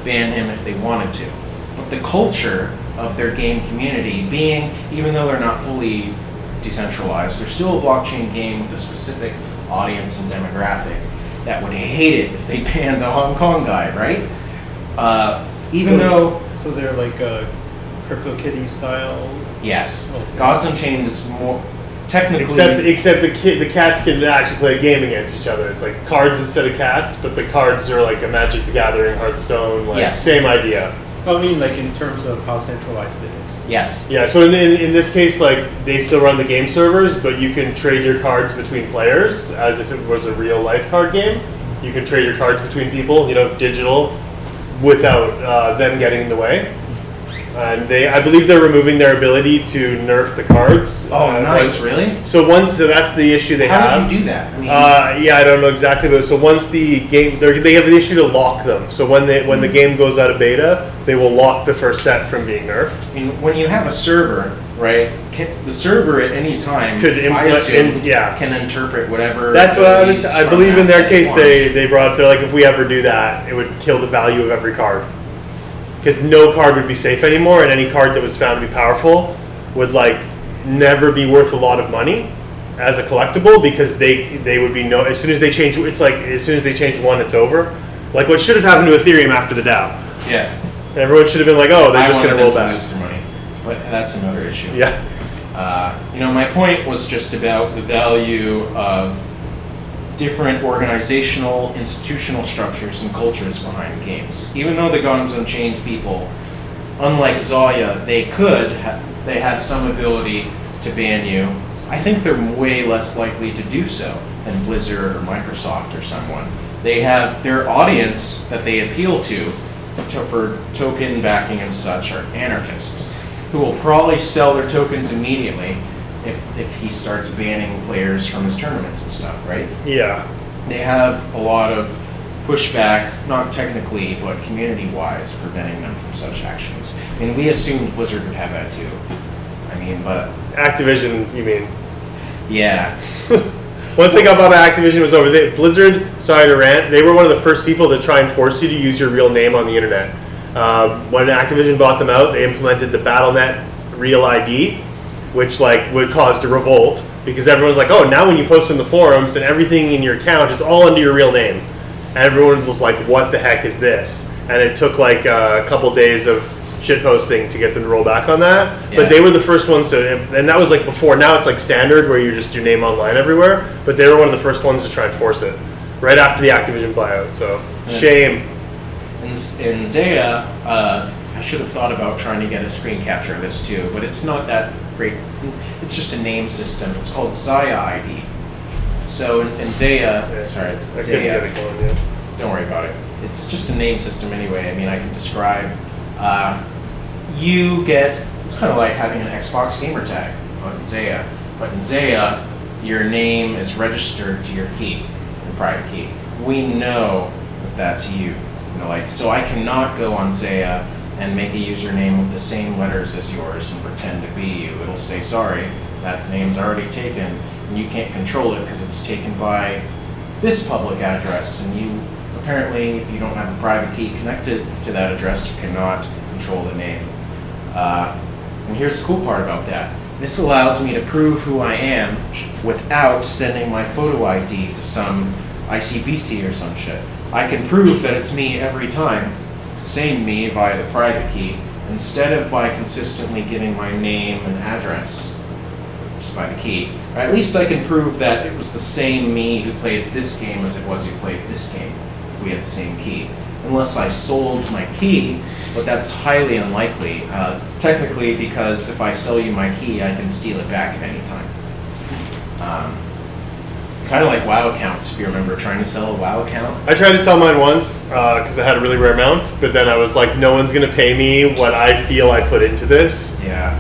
[SPEAKER 2] ban him if they wanted to. But the culture of their game community being, even though they're not fully decentralized, they're still a blockchain game with a specific audience and demographic that would hate it if they banned the Hong Kong guy, right?
[SPEAKER 6] So they're like a CryptoKitty style.
[SPEAKER 2] Yes,
[SPEAKER 6] Okay.
[SPEAKER 2] Gods Unchained is more technically.
[SPEAKER 1] Except the cats can actually play a game against each other. It's like cards instead of cats, but the cards are like a Magic the Gathering, Hearthstone, like
[SPEAKER 2] Yes.
[SPEAKER 1] same idea.
[SPEAKER 6] I mean, like in terms of how centralized it is.
[SPEAKER 2] Yes.
[SPEAKER 1] Yeah, so in this case, like they still run the game servers, but you can trade your cards between players as if it was a real life card game. You can trade your cards between people, digital, without them getting in the way. And I believe they're removing their ability to nerf the cards.
[SPEAKER 2] Oh, nice! Really?
[SPEAKER 1] So that's the issue they have.
[SPEAKER 2] How did you do that? I mean,
[SPEAKER 1] I don't know exactly, but so once the game, they have the issue to lock them. So when the game goes out of beta, they will lock the first set from being nerfed.
[SPEAKER 2] I mean, when you have a server, right? The server at any time
[SPEAKER 1] Could
[SPEAKER 2] can interpret whatever.
[SPEAKER 1] That's what I believe in their
[SPEAKER 2] asset
[SPEAKER 1] case.
[SPEAKER 2] it wants.
[SPEAKER 1] They brought up. They're like, if we ever do that, it would kill the value of every card. Because no card would be safe anymore, and any card that was found to be powerful would like never be worth a lot of money as a collectible, because they would be as soon as they change. It's like as soon as they change one, it's over. Like what should have happened to Ethereum after the DAO.
[SPEAKER 2] Yeah.
[SPEAKER 1] Everyone should have been like, oh, they're just going to roll
[SPEAKER 2] to
[SPEAKER 1] back.
[SPEAKER 2] lose their money, but that's another issue.
[SPEAKER 1] Yeah.
[SPEAKER 2] My point was just about the value of different organizational, institutional structures and cultures behind games. Even though the Gods Unchained people, unlike Zeya, they have some ability to ban you. I think they're way less likely to do so than Blizzard or Microsoft or someone. They have their audience that they appeal to for token backing and such are anarchists who will probably sell their tokens immediately if he starts banning players from his tournaments and stuff, right?
[SPEAKER 1] Yeah.
[SPEAKER 2] They have a lot of pushback, not technically, but community-wise, preventing them from such actions. I mean, we assumed Blizzard would have that too. I mean, but...
[SPEAKER 1] Activision, you mean?
[SPEAKER 2] Yeah.
[SPEAKER 1] Once they got bought by Activision, it was over. Blizzard, sorry to rant, they were one of the first people to try and force you to use your real name on the internet. When Activision bought them out, they implemented the BattleNet Real ID, which would cause a revolt, because everyone's like, oh, now when you post in the forums and everything in your account is all under your real name. And everyone was like, what the heck is this? And it took like a couple days of shit posting to get them to roll back on that.
[SPEAKER 2] Yeah.
[SPEAKER 1] But they were the first ones to, and that was like before. Now it's like standard where you're just your name online everywhere. But they were one of the first ones to try and force it right after the Activision buyout. So shame.
[SPEAKER 2] In Zeya, I should have thought about trying to get a screen capture of this too, but it's not that great. It's just a name system. It's called Zeya ID. So in Zeya,
[SPEAKER 1] Yeah.
[SPEAKER 2] sorry, it's
[SPEAKER 1] I couldn't
[SPEAKER 2] Zeya.
[SPEAKER 1] get it going, yeah.
[SPEAKER 2] Don't worry about it. It's just a name system anyway. I mean, I can describe. It's kind of like having an Xbox gamer tag on Zeya. But in Zeya, your name is registered to your key, your private key. We know that that's you. So I cannot go on Zeya and make a username with the same letters as yours and pretend to be you. It'll say, sorry, that name's already taken, and you can't control it because it's taken by this public address, and you apparently, if you don't have a private key connected to that address, you cannot control the name. And here's the cool part about that. This allows me to prove who I am without sending my photo ID to some ICBC or some shit. I can prove that it's me every time, same me via the private key, instead of by consistently giving my name and address just by the key. Or at least I can prove that it was the same me who played this game as it was who played this game, if we had the same key. Unless I sold my key, but that's highly unlikely, technically, because if I sell you my key, I can steal it back at any time. Kind of like WoW accounts, if you remember trying to sell a WoW account.
[SPEAKER 1] I tried to sell mine once because I had a really rare amount, but then I was like, no one's going to pay me what I feel I put into this.
[SPEAKER 2] Yeah.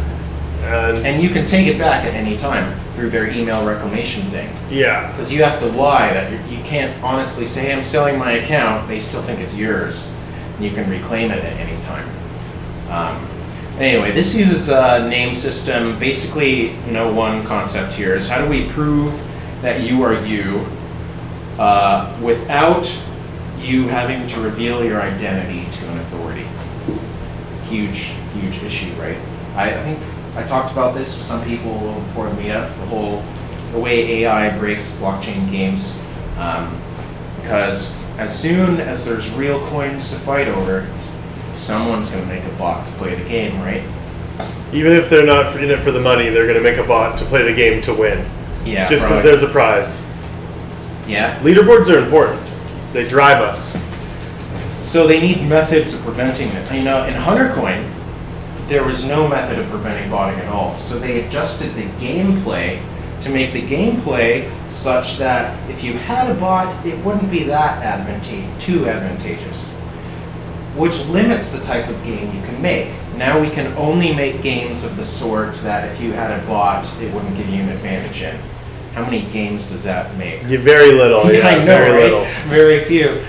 [SPEAKER 1] And
[SPEAKER 2] And you can take it back at any time through their email reclamation thing.
[SPEAKER 1] yeah.
[SPEAKER 2] Because you have to lie that you can't honestly say, hey, I'm selling my account. They still think it's yours. You can reclaim it at any time. Anyway, this uses a name system. Basically, one concept here is how do we prove that you are you without you having to reveal your identity to an authority. Huge issue, right? I think I talked about this with some people before the meetup, the way AI breaks blockchain games. Because as soon as there's real coins to fight over, someone's going to make a bot to play the game, right?
[SPEAKER 1] Even if they're not in it for the money, they're going to make a bot to play the game to win.
[SPEAKER 2] Yeah,
[SPEAKER 1] just because there's a prize.
[SPEAKER 2] Yeah.
[SPEAKER 1] Leaderboards are important. They drive us.
[SPEAKER 2] So they need methods of preventing it. In Huntercoin, there was no method of preventing botting at all. So they adjusted the gameplay to make the gameplay such that if you had a bot, it wouldn't be that too advantageous, which limits the type of game you can make. Now we can only make games of the sort that if you had a bot, it wouldn't give you an advantage in. How many games does that make?
[SPEAKER 1] Very little.
[SPEAKER 2] Yeah, I know,
[SPEAKER 1] very
[SPEAKER 2] right?
[SPEAKER 1] little.
[SPEAKER 2] Very few.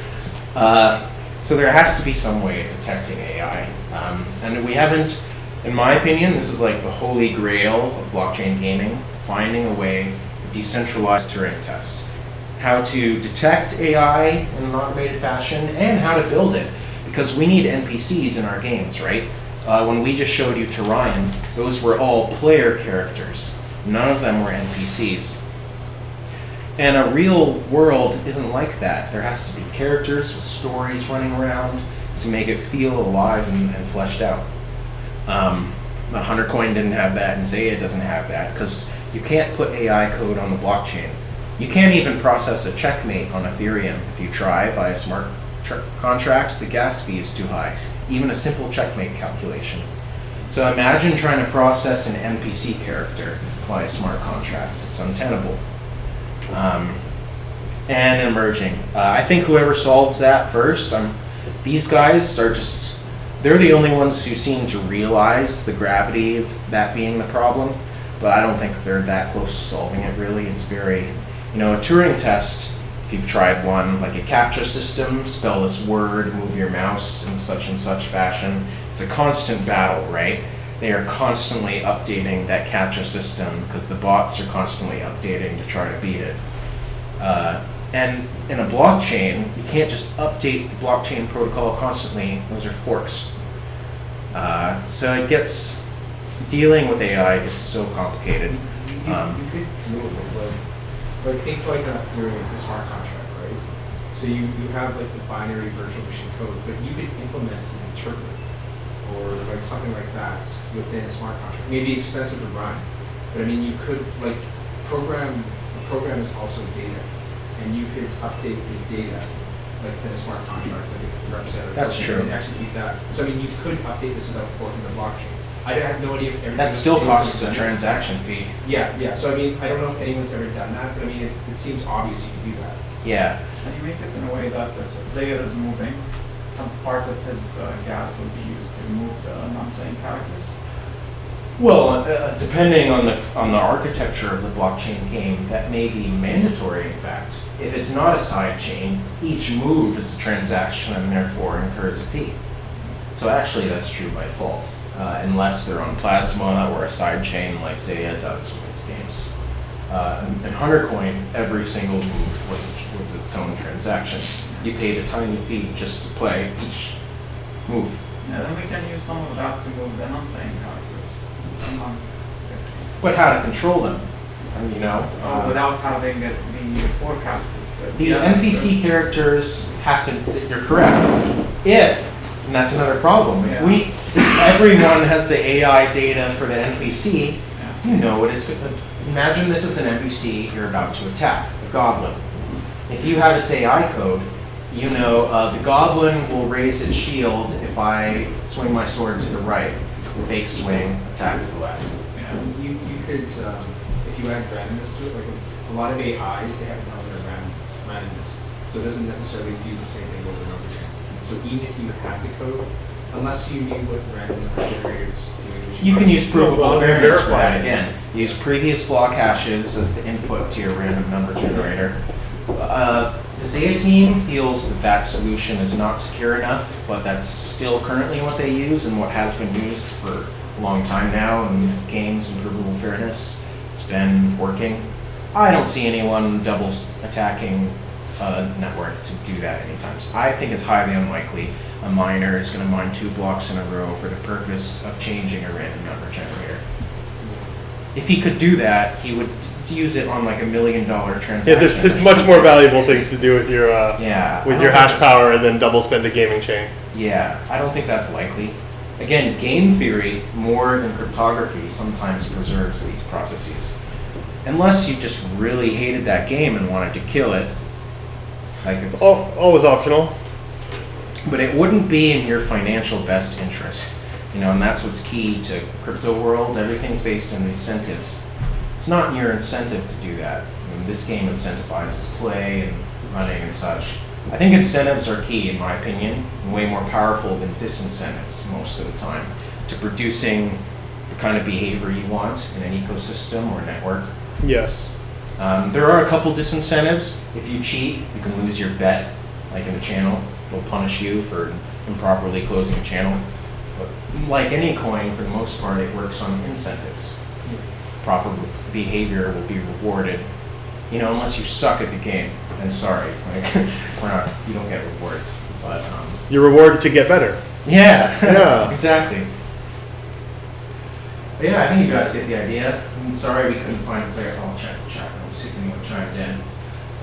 [SPEAKER 2] So there has to be some way of detecting AI. And we haven't, in my opinion, this is like the holy grail of blockchain gaming, finding a way to decentralize Turing test. How to detect AI in an automated fashion and how to build it. Because we need NPCs in our games, right? When we just showed you to Ryan, those were all player characters. None of them were NPCs. And a real world isn't like that. There has to be characters with stories running around to make it feel alive and fleshed out. But Huntercoin didn't have that, and Zeya doesn't have that, because you can't put AI code on the blockchain. You can't even process a checkmate on Ethereum. If you try via smart contracts, the gas fee is too high. Even a simple checkmate calculation. So imagine trying to process an NPC character via smart contracts. It's untenable. And emerging. I think whoever solves that first, these guys are they're the only ones who seem to realize the gravity of that being the problem, but I don't think they're that close to solving it really. It's very, a Turing test, if you've tried one, like a CAPTCHA system, spell this word, move your mouse in such and such fashion. It's a constant battle, right? They are constantly updating that CAPTCHA system because the bots are constantly updating to try to beat it. And in a blockchain, you can't just update the blockchain protocol constantly. Those are forks. So it gets, dealing with AI gets so complicated.
[SPEAKER 3] You could deal with it, like think like an Ethereum, the smart contract, right? So you have like the binary virtual machine code, but you could implement an interpreter or like something like that within a smart contract. Maybe expensive to run, but I mean you could like program. A program is also data, and you could update the data like within a smart contract, like if you represent.
[SPEAKER 2] That's true.
[SPEAKER 3] And execute that. So I mean you could update this without forking the blockchain. I have no idea if everything.
[SPEAKER 2] That still costs a transaction fee.
[SPEAKER 3] Yeah. So I mean, I don't know if anyone's ever done that, but I mean, it seems obvious you can do that.
[SPEAKER 2] Yeah.
[SPEAKER 7] Can you make it in a way that if a player is moving, some part of his gas will be used to move the non-playing characters?
[SPEAKER 2] Well, depending on the architecture of the blockchain game, that may be mandatory. In fact, if it's not a side chain, each move is a transaction and therefore incurs a fee. So actually, that's true by default. Unless they're on Plasma or a sidechain like Zeya does with its games. In Huntercoin, every single move was its own transaction. You paid a tiny fee just to play each move.
[SPEAKER 7] Yeah, then we can use some of that to move the non-playing characters.
[SPEAKER 2] But how to control them?
[SPEAKER 7] Without having it be forecasted.
[SPEAKER 2] The NPC characters have to, you're correct. And that's another problem. If everyone has the AI data for the NPC, you know what it's going to. Imagine this is an NPC you're about to attack, a goblin. If you have its AI code, the goblin will raise its shield if I swing my sword to the right, fake swing, attack to the left.
[SPEAKER 3] Yeah. You could, if you add randomness to it, like a lot of AIs, they have an element of randomness. So it doesn't necessarily do the same thing over and over again. So even if you had the code, unless you knew what random number generators do,
[SPEAKER 2] you can use provable variance for
[SPEAKER 1] verify
[SPEAKER 2] that
[SPEAKER 1] it.
[SPEAKER 2] again. Use previous block hashes as the input to your random number generator. The The Zeya team feels that that solution is not secure enough, but that's still currently what they use and what has been used for a long time now in games and provable fairness. It's been working. I don't see anyone double attacking a network to do that anytime soon. I think it's highly unlikely a miner is going to mine 2 blocks in a row for the purpose of changing a random number generator. If he could do that, he would use it on like $1 million transaction.
[SPEAKER 1] Yeah, there's much more valuable things to do with your
[SPEAKER 2] Yeah,
[SPEAKER 1] hash power than double spend a gaming chain.
[SPEAKER 2] Yeah, I don't think that's likely. Again, game theory, more than cryptography, sometimes preserves these processes. Unless you just really hated that game and wanted to kill it. Like,
[SPEAKER 1] Always optional.
[SPEAKER 2] but it wouldn't be in your financial best interest. You know, and that's what's key to crypto world. Everything's based on incentives. It's not in your incentive to do that. I mean, this game incentivizes play and running and such. I think incentives are key, in my opinion, and way more powerful than disincentives most of the time to producing the kind of behavior you want in an ecosystem or network.
[SPEAKER 1] Yes.
[SPEAKER 2] There are a couple disincentives. If you cheat, you can lose your bet, like in a channel. It'll punish you for improperly closing a channel. But like any coin, for the most part, it works on incentives. Proper behavior will be rewarded, you know, unless you suck at the game. And sorry, like you don't get rewards. But
[SPEAKER 1] You're rewarded to get better.
[SPEAKER 2] yeah,
[SPEAKER 1] Yeah.
[SPEAKER 2] exactly. But yeah, I think you guys get the idea. I'm sorry we couldn't find a player. I'll check the chat room, see if anyone chimed in.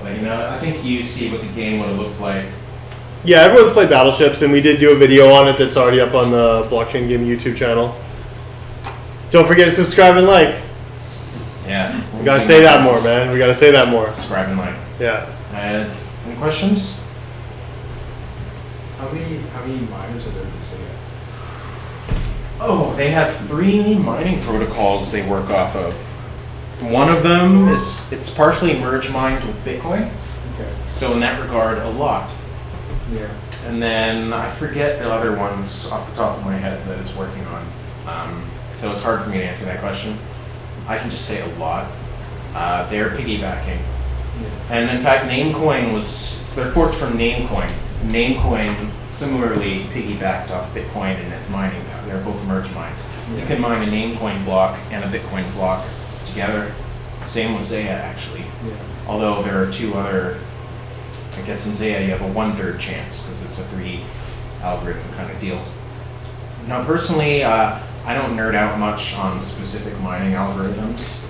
[SPEAKER 2] But you know, I think you see what the game would have looked like.
[SPEAKER 1] Yeah, everyone's played Battleships, and we did do a video on it that's already up on the Blockchain Game YouTube channel. Don't forget to subscribe and like.
[SPEAKER 2] Yeah.
[SPEAKER 1] We gotta say that more, man. We gotta say that more.
[SPEAKER 2] Subscribe and like.
[SPEAKER 1] Yeah.
[SPEAKER 2] Any questions?
[SPEAKER 3] How many miners are there for Zeya?
[SPEAKER 2] Oh, they have 3 mining protocols they work off of. One of them it's partially merge mined with Bitcoin.
[SPEAKER 3] Okay.
[SPEAKER 2] So in that regard, a lot.
[SPEAKER 3] Yeah.
[SPEAKER 2] And then I forget the other ones off the top of my head that it's working on. So it's hard for me to answer that question. I can just say a lot. They're piggybacking.
[SPEAKER 3] Yeah.
[SPEAKER 2] And in fact, Namecoin so they're forked from Namecoin. Namecoin similarly piggybacked off Bitcoin and its mining power. They're both merge mined.
[SPEAKER 3] Yeah.
[SPEAKER 2] You can mine a Namecoin block and a Bitcoin block together. Same with Zeya, actually.
[SPEAKER 3] Yeah.
[SPEAKER 2] Although there are 2 other, I guess in Zeya you have a 1/3 chance because it's a 3 algorithm kind of deal. Now personally, I don't nerd out much on specific mining algorithms.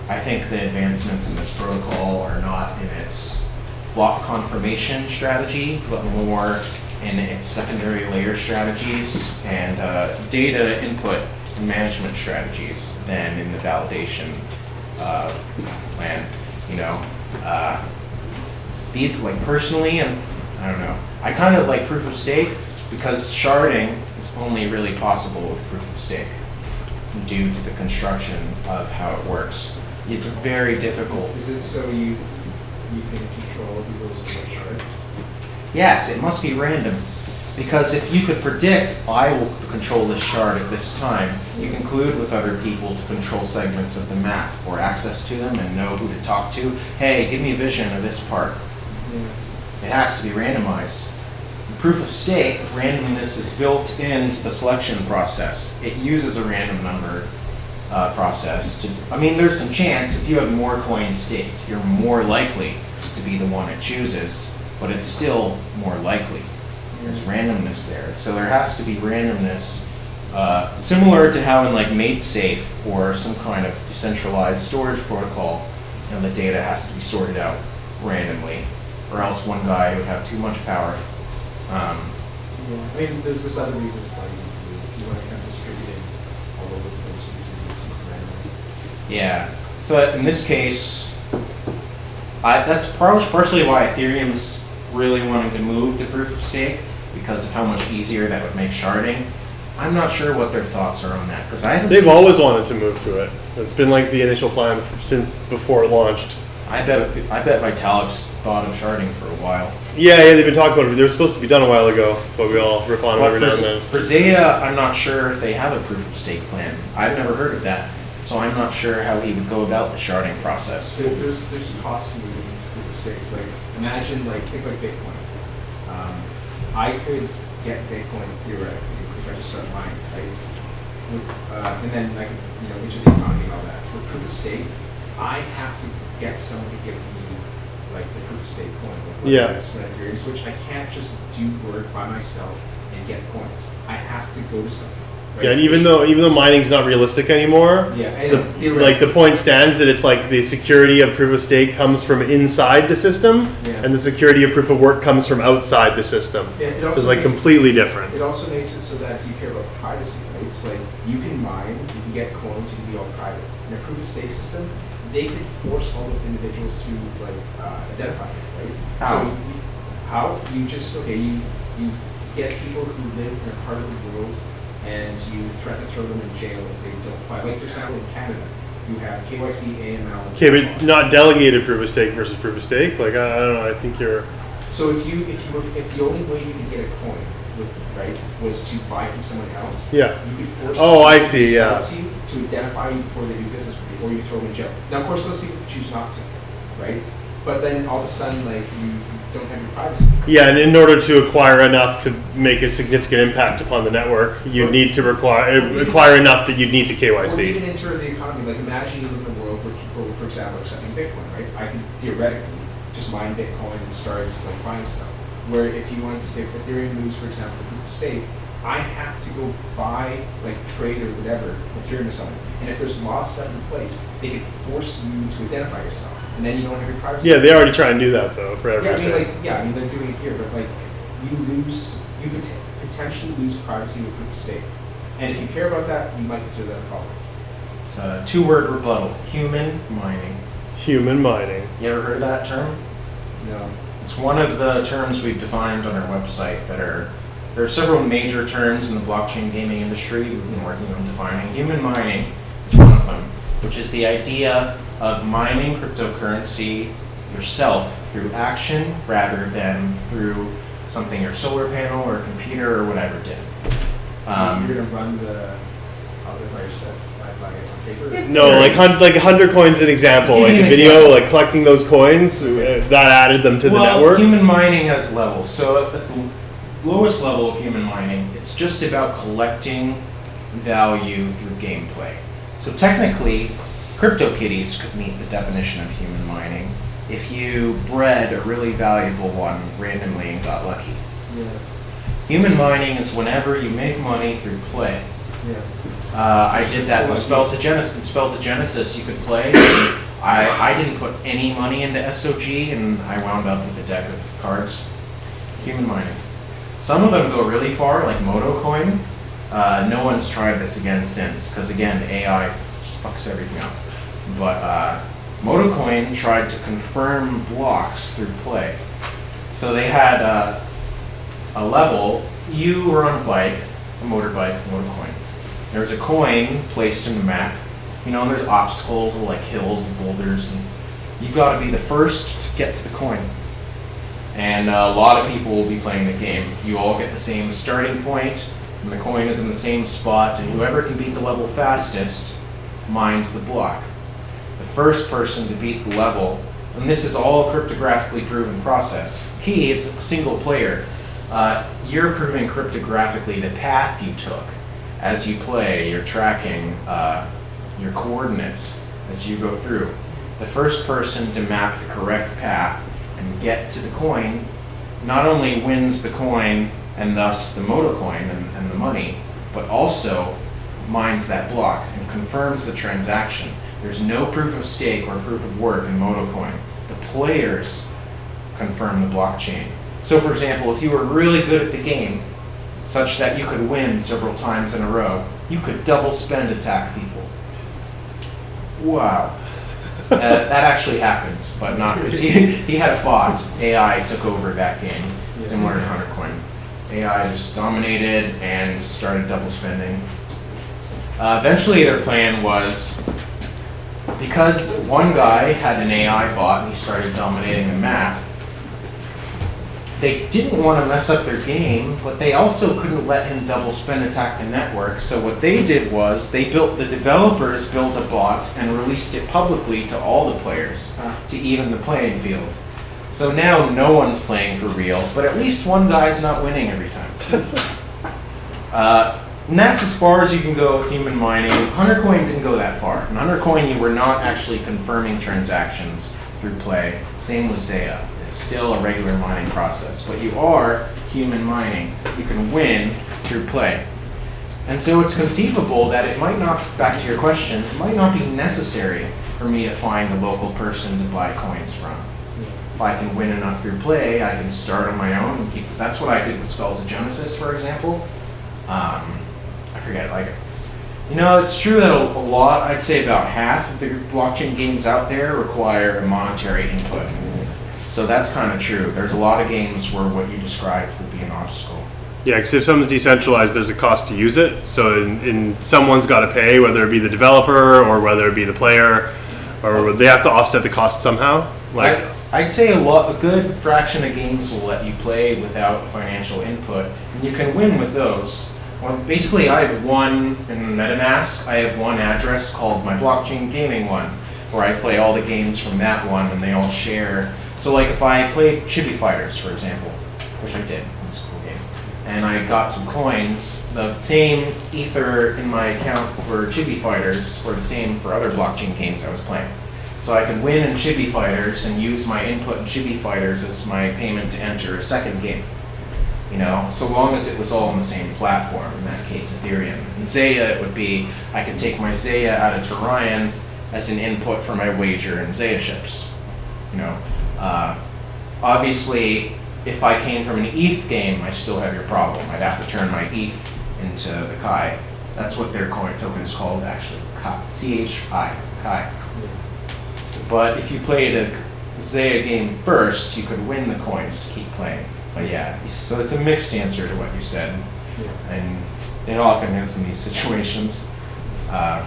[SPEAKER 2] I think the advancements in this protocol are not in its block confirmation strategy, but more in its secondary layer strategies and data input and management strategies than in the validation plan. You know, these, like personally, and I don't know, I kind of like proof of stake because sharding is only really possible with proof of stake due to the construction of how it works. It's very difficult.
[SPEAKER 3] Is it so you can control who goes to what shard?
[SPEAKER 2] Yes, it must be random. Because if you could predict, I will control this shard at this time, you conclude with other people to control segments of the map or access to them and know who to talk to. Hey, give me a vision of this part.
[SPEAKER 3] Yeah.
[SPEAKER 2] It has to be randomized. In proof of stake, randomness is built into the selection process. It uses a random number process to, I mean, there's some chance if you have more coins staked, you're more likely to be the one it chooses, but it's still more likely. There's randomness there. So there has to be randomness, similar to how in like MadeSafe or some kind of decentralized storage protocol, you know, the data has to be sorted out randomly, or else one guy would have too much power.
[SPEAKER 3] Yeah. I mean, there's other reasons why you need to, if you want to kind of distribute it all over the place, you usually need something randomly.
[SPEAKER 2] Yeah. So in this case, that's partially why Ethereum's really wanting to move to proof of stake, because of how much easier that would make sharding. I'm not sure what their thoughts are on that, because I haven't
[SPEAKER 1] They've
[SPEAKER 2] seen-
[SPEAKER 1] always wanted to move to it. It's been like the initial plan since before it launched.
[SPEAKER 2] I bet Vitalik's thought of sharding for a while.
[SPEAKER 1] Yeah, they've been talking about it. They were supposed to be done a while ago. That's why we all rip on them
[SPEAKER 2] But
[SPEAKER 1] every now and then.
[SPEAKER 2] for Zeya, I'm not sure if they have a proof of stake plan. I've never heard of that, so I'm not sure how he would go about the sharding process.
[SPEAKER 3] There's cost moving to the stake. Like imagine think like Bitcoin. I could get Bitcoin theoretically if I just start mining, right? And then I could, enter the economy and all that. So with proof of stake, I have to get someone to give me the proof of stake coin.
[SPEAKER 1] Yeah.
[SPEAKER 3] It's an Ethereum switch. I can't just do work by myself and get coins. I have to go to something. Right?
[SPEAKER 1] Yeah, and even though mining's not realistic anymore,
[SPEAKER 3] yeah, and
[SPEAKER 1] the point stands that it's like the security of proof of stake comes from inside the system,
[SPEAKER 3] Yeah.
[SPEAKER 1] and the security of proof of work comes from outside the system.
[SPEAKER 3] Yeah, it also
[SPEAKER 1] It's like
[SPEAKER 3] makes-
[SPEAKER 1] completely different.
[SPEAKER 3] It also makes it so that if you care about privacy, right? It's like you can mine, you can get coins, you can be all private. In a proof of stake system, they can force all those individuals to identify it, right?
[SPEAKER 2] How?
[SPEAKER 3] So how you just you get people who live in a part of the world and you threaten to throw them in jail if they don't apply. Like for example, in Canada, you have KYC, AML. and
[SPEAKER 1] Okay,
[SPEAKER 3] cash
[SPEAKER 1] but
[SPEAKER 3] laws.
[SPEAKER 1] not delegated proof of stake versus proof of stake. Like I don't know. I think you're.
[SPEAKER 3] So if the only way you could get a coin was to buy from someone else,
[SPEAKER 1] Yeah.
[SPEAKER 3] you could force
[SPEAKER 1] Oh,
[SPEAKER 3] them
[SPEAKER 1] I
[SPEAKER 3] to
[SPEAKER 1] see,
[SPEAKER 3] sell
[SPEAKER 1] yeah.
[SPEAKER 3] it to you to identify you before they do business with you, or you throw them in jail. Now, of course, those people choose not to, right? But then all of a sudden, you don't have your privacy.
[SPEAKER 1] Yeah, and in order to acquire enough to make a significant impact upon the network, you need to acquire enough that you need the
[SPEAKER 3] Or
[SPEAKER 1] KYC.
[SPEAKER 3] even enter the economy. Like imagine you live in a world where people, for example, are accepting Bitcoin, right? I could theoretically just mine Bitcoin and start buying stuff. Where if Ethereum moves, for example, to proof of stake, I have to go buy, trade or whatever, Ethereum or something. And if there's laws set in place, they can force you to identify yourself, and then you don't have your privacy.
[SPEAKER 1] Yeah, they already try and do that though for
[SPEAKER 3] Yeah,
[SPEAKER 1] everything.
[SPEAKER 3] I mean, they're doing it here, but you could potentially lose privacy with proof of stake. And if you care about that, you might consider that a problem.
[SPEAKER 2] It's a 2-word rebuttal. Human mining.
[SPEAKER 1] Human mining.
[SPEAKER 2] You ever heard of that term?
[SPEAKER 3] No.
[SPEAKER 2] It's one of the terms we've defined on our website there are several major terms in the blockchain gaming industry we've been working on defining. Human mining is one of them, which is the idea of mining cryptocurrency yourself through action rather than through something your solar panel or computer or whatever did.
[SPEAKER 3] So you're going to run the by yourself, by on paper?
[SPEAKER 1] No, like Huntercoin's an example.
[SPEAKER 2] Give
[SPEAKER 1] Like
[SPEAKER 2] me
[SPEAKER 1] a
[SPEAKER 2] an
[SPEAKER 1] video,
[SPEAKER 2] example.
[SPEAKER 1] like collecting those coins, that added them to the network.
[SPEAKER 2] Human mining has levels. So at the lowest level of human mining, it's just about collecting value through gameplay. So technically, CryptoKitties could meet the definition of human mining if you bred a really valuable one randomly and got lucky.
[SPEAKER 3] Yeah.
[SPEAKER 2] Human mining is whenever you make money through play.
[SPEAKER 3] Yeah.
[SPEAKER 2] I did that with Spells of Genesis. In Spells of Genesis, you could play. I didn't put any money into SOG, and I wound up with a deck of cards. Human mining. Some of them go really far, like Motocoin. No one's tried this again since, because again, the AI just fucks everything up. But Motocoin tried to confirm blocks through play. So they had a level. You were on a bike, a motorbike, Motocoin. There's a coin placed in the map. And there's obstacles like hills and boulders, and you've got to be the first to get to the coin. And a lot of people will be playing the game. You all get the same starting point, and the coin is in the same spot, and whoever can beat the level fastest mines the block. The first person to beat the level, and this is all a cryptographically proven process. Key, it's a single player. You're proving cryptographically the path you took. As you play, you're tracking your coordinates as you go through. The first person to map the correct path and get to the coin not only wins the coin and thus the Motocoin and the money, but also mines that block and confirms the transaction. There's no proof of stake or proof of work in Motocoin. The players confirm the blockchain. So for example, if you were really good at the game, such that you could win several times in a row, you could double spend attack people. Wow. That actually happened, but not because he had a bot. AI took over that game, similar to Huntercoin. AI just dominated and started double spending. Eventually their plan was, because one guy had an AI bot and he started dominating the map, they didn't want to mess up their game, but they also couldn't let him double spend attack the network. So what they did was the developers built a bot and released it publicly to all the players to even the playing field. So now no one's playing for real, but at least one guy's not winning every time. And that's as far as you can go with human mining. Huntercoin didn't go that far. In Huntercoin, you were not actually confirming transactions through play. Same with Zeya. It's still a regular mining process, but you are human mining. You can win through play. And so it's conceivable that it might not, back to your question, it might not be necessary for me to find a local person to buy coins from. If I can win enough through play, I can start on my own and keep. That's what I did with Spells of Genesis, for example. I forget, it's true that a lot, I'd say about half of the blockchain games out there require a monetary input. So that's kind of true. There's a lot of games where what you described would be an obstacle.
[SPEAKER 1] Yeah, because if something's decentralized, there's a cost to use it. So in someone's got to pay, whether it be the developer or whether it be the player, or they have to offset the cost somehow.
[SPEAKER 2] I'd say a good fraction of games will let you play without financial input, and you can win with those. Well, basically, I have one in MetaMask. I have one address called my blockchain gaming one, where I play all the games from that one, and they all share. So, like if I played Chibi Fighters, for example, which I did, it was a cool game, and I got some coins, the same ether in my account for Chibi Fighters were the same for other blockchain games I was playing. So I could win in Chibi Fighters and use my input in Chibi Fighters as my payment to enter a second game. So long as it was all on the same platform, in that case Ethereum. In Zeya, it would be, I could take my Zeya out of Turion as an input for my wager in Zeya ships. Obviously, if I came from an ETH game, I still have your problem. I'd have to turn my ETH into the Kai. That's what their coin token is called, actually, Kai. C-H-I, Kai. But if you played a Zeya game first, you could win the coins to keep playing. But yeah, so it's a mixed answer to what you said.
[SPEAKER 3] Yeah.
[SPEAKER 2] And it often is in these situations. But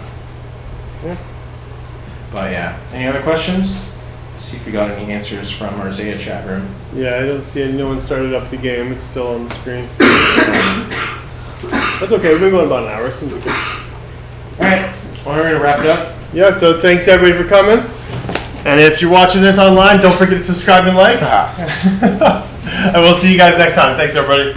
[SPEAKER 2] yeah, any other questions? Let's see if we got any answers from our Zeya chat room.
[SPEAKER 1] Yeah, I don't see any. No one started up the game. It's still on the screen. That's okay. We've been going about an hour. Seems okay.
[SPEAKER 2] All right, well, we're gonna wrap it up.
[SPEAKER 1] Yeah, so thanks everybody for coming. And if you're watching this online, don't forget to subscribe and like. And we'll see you guys next time. Thanks everybody.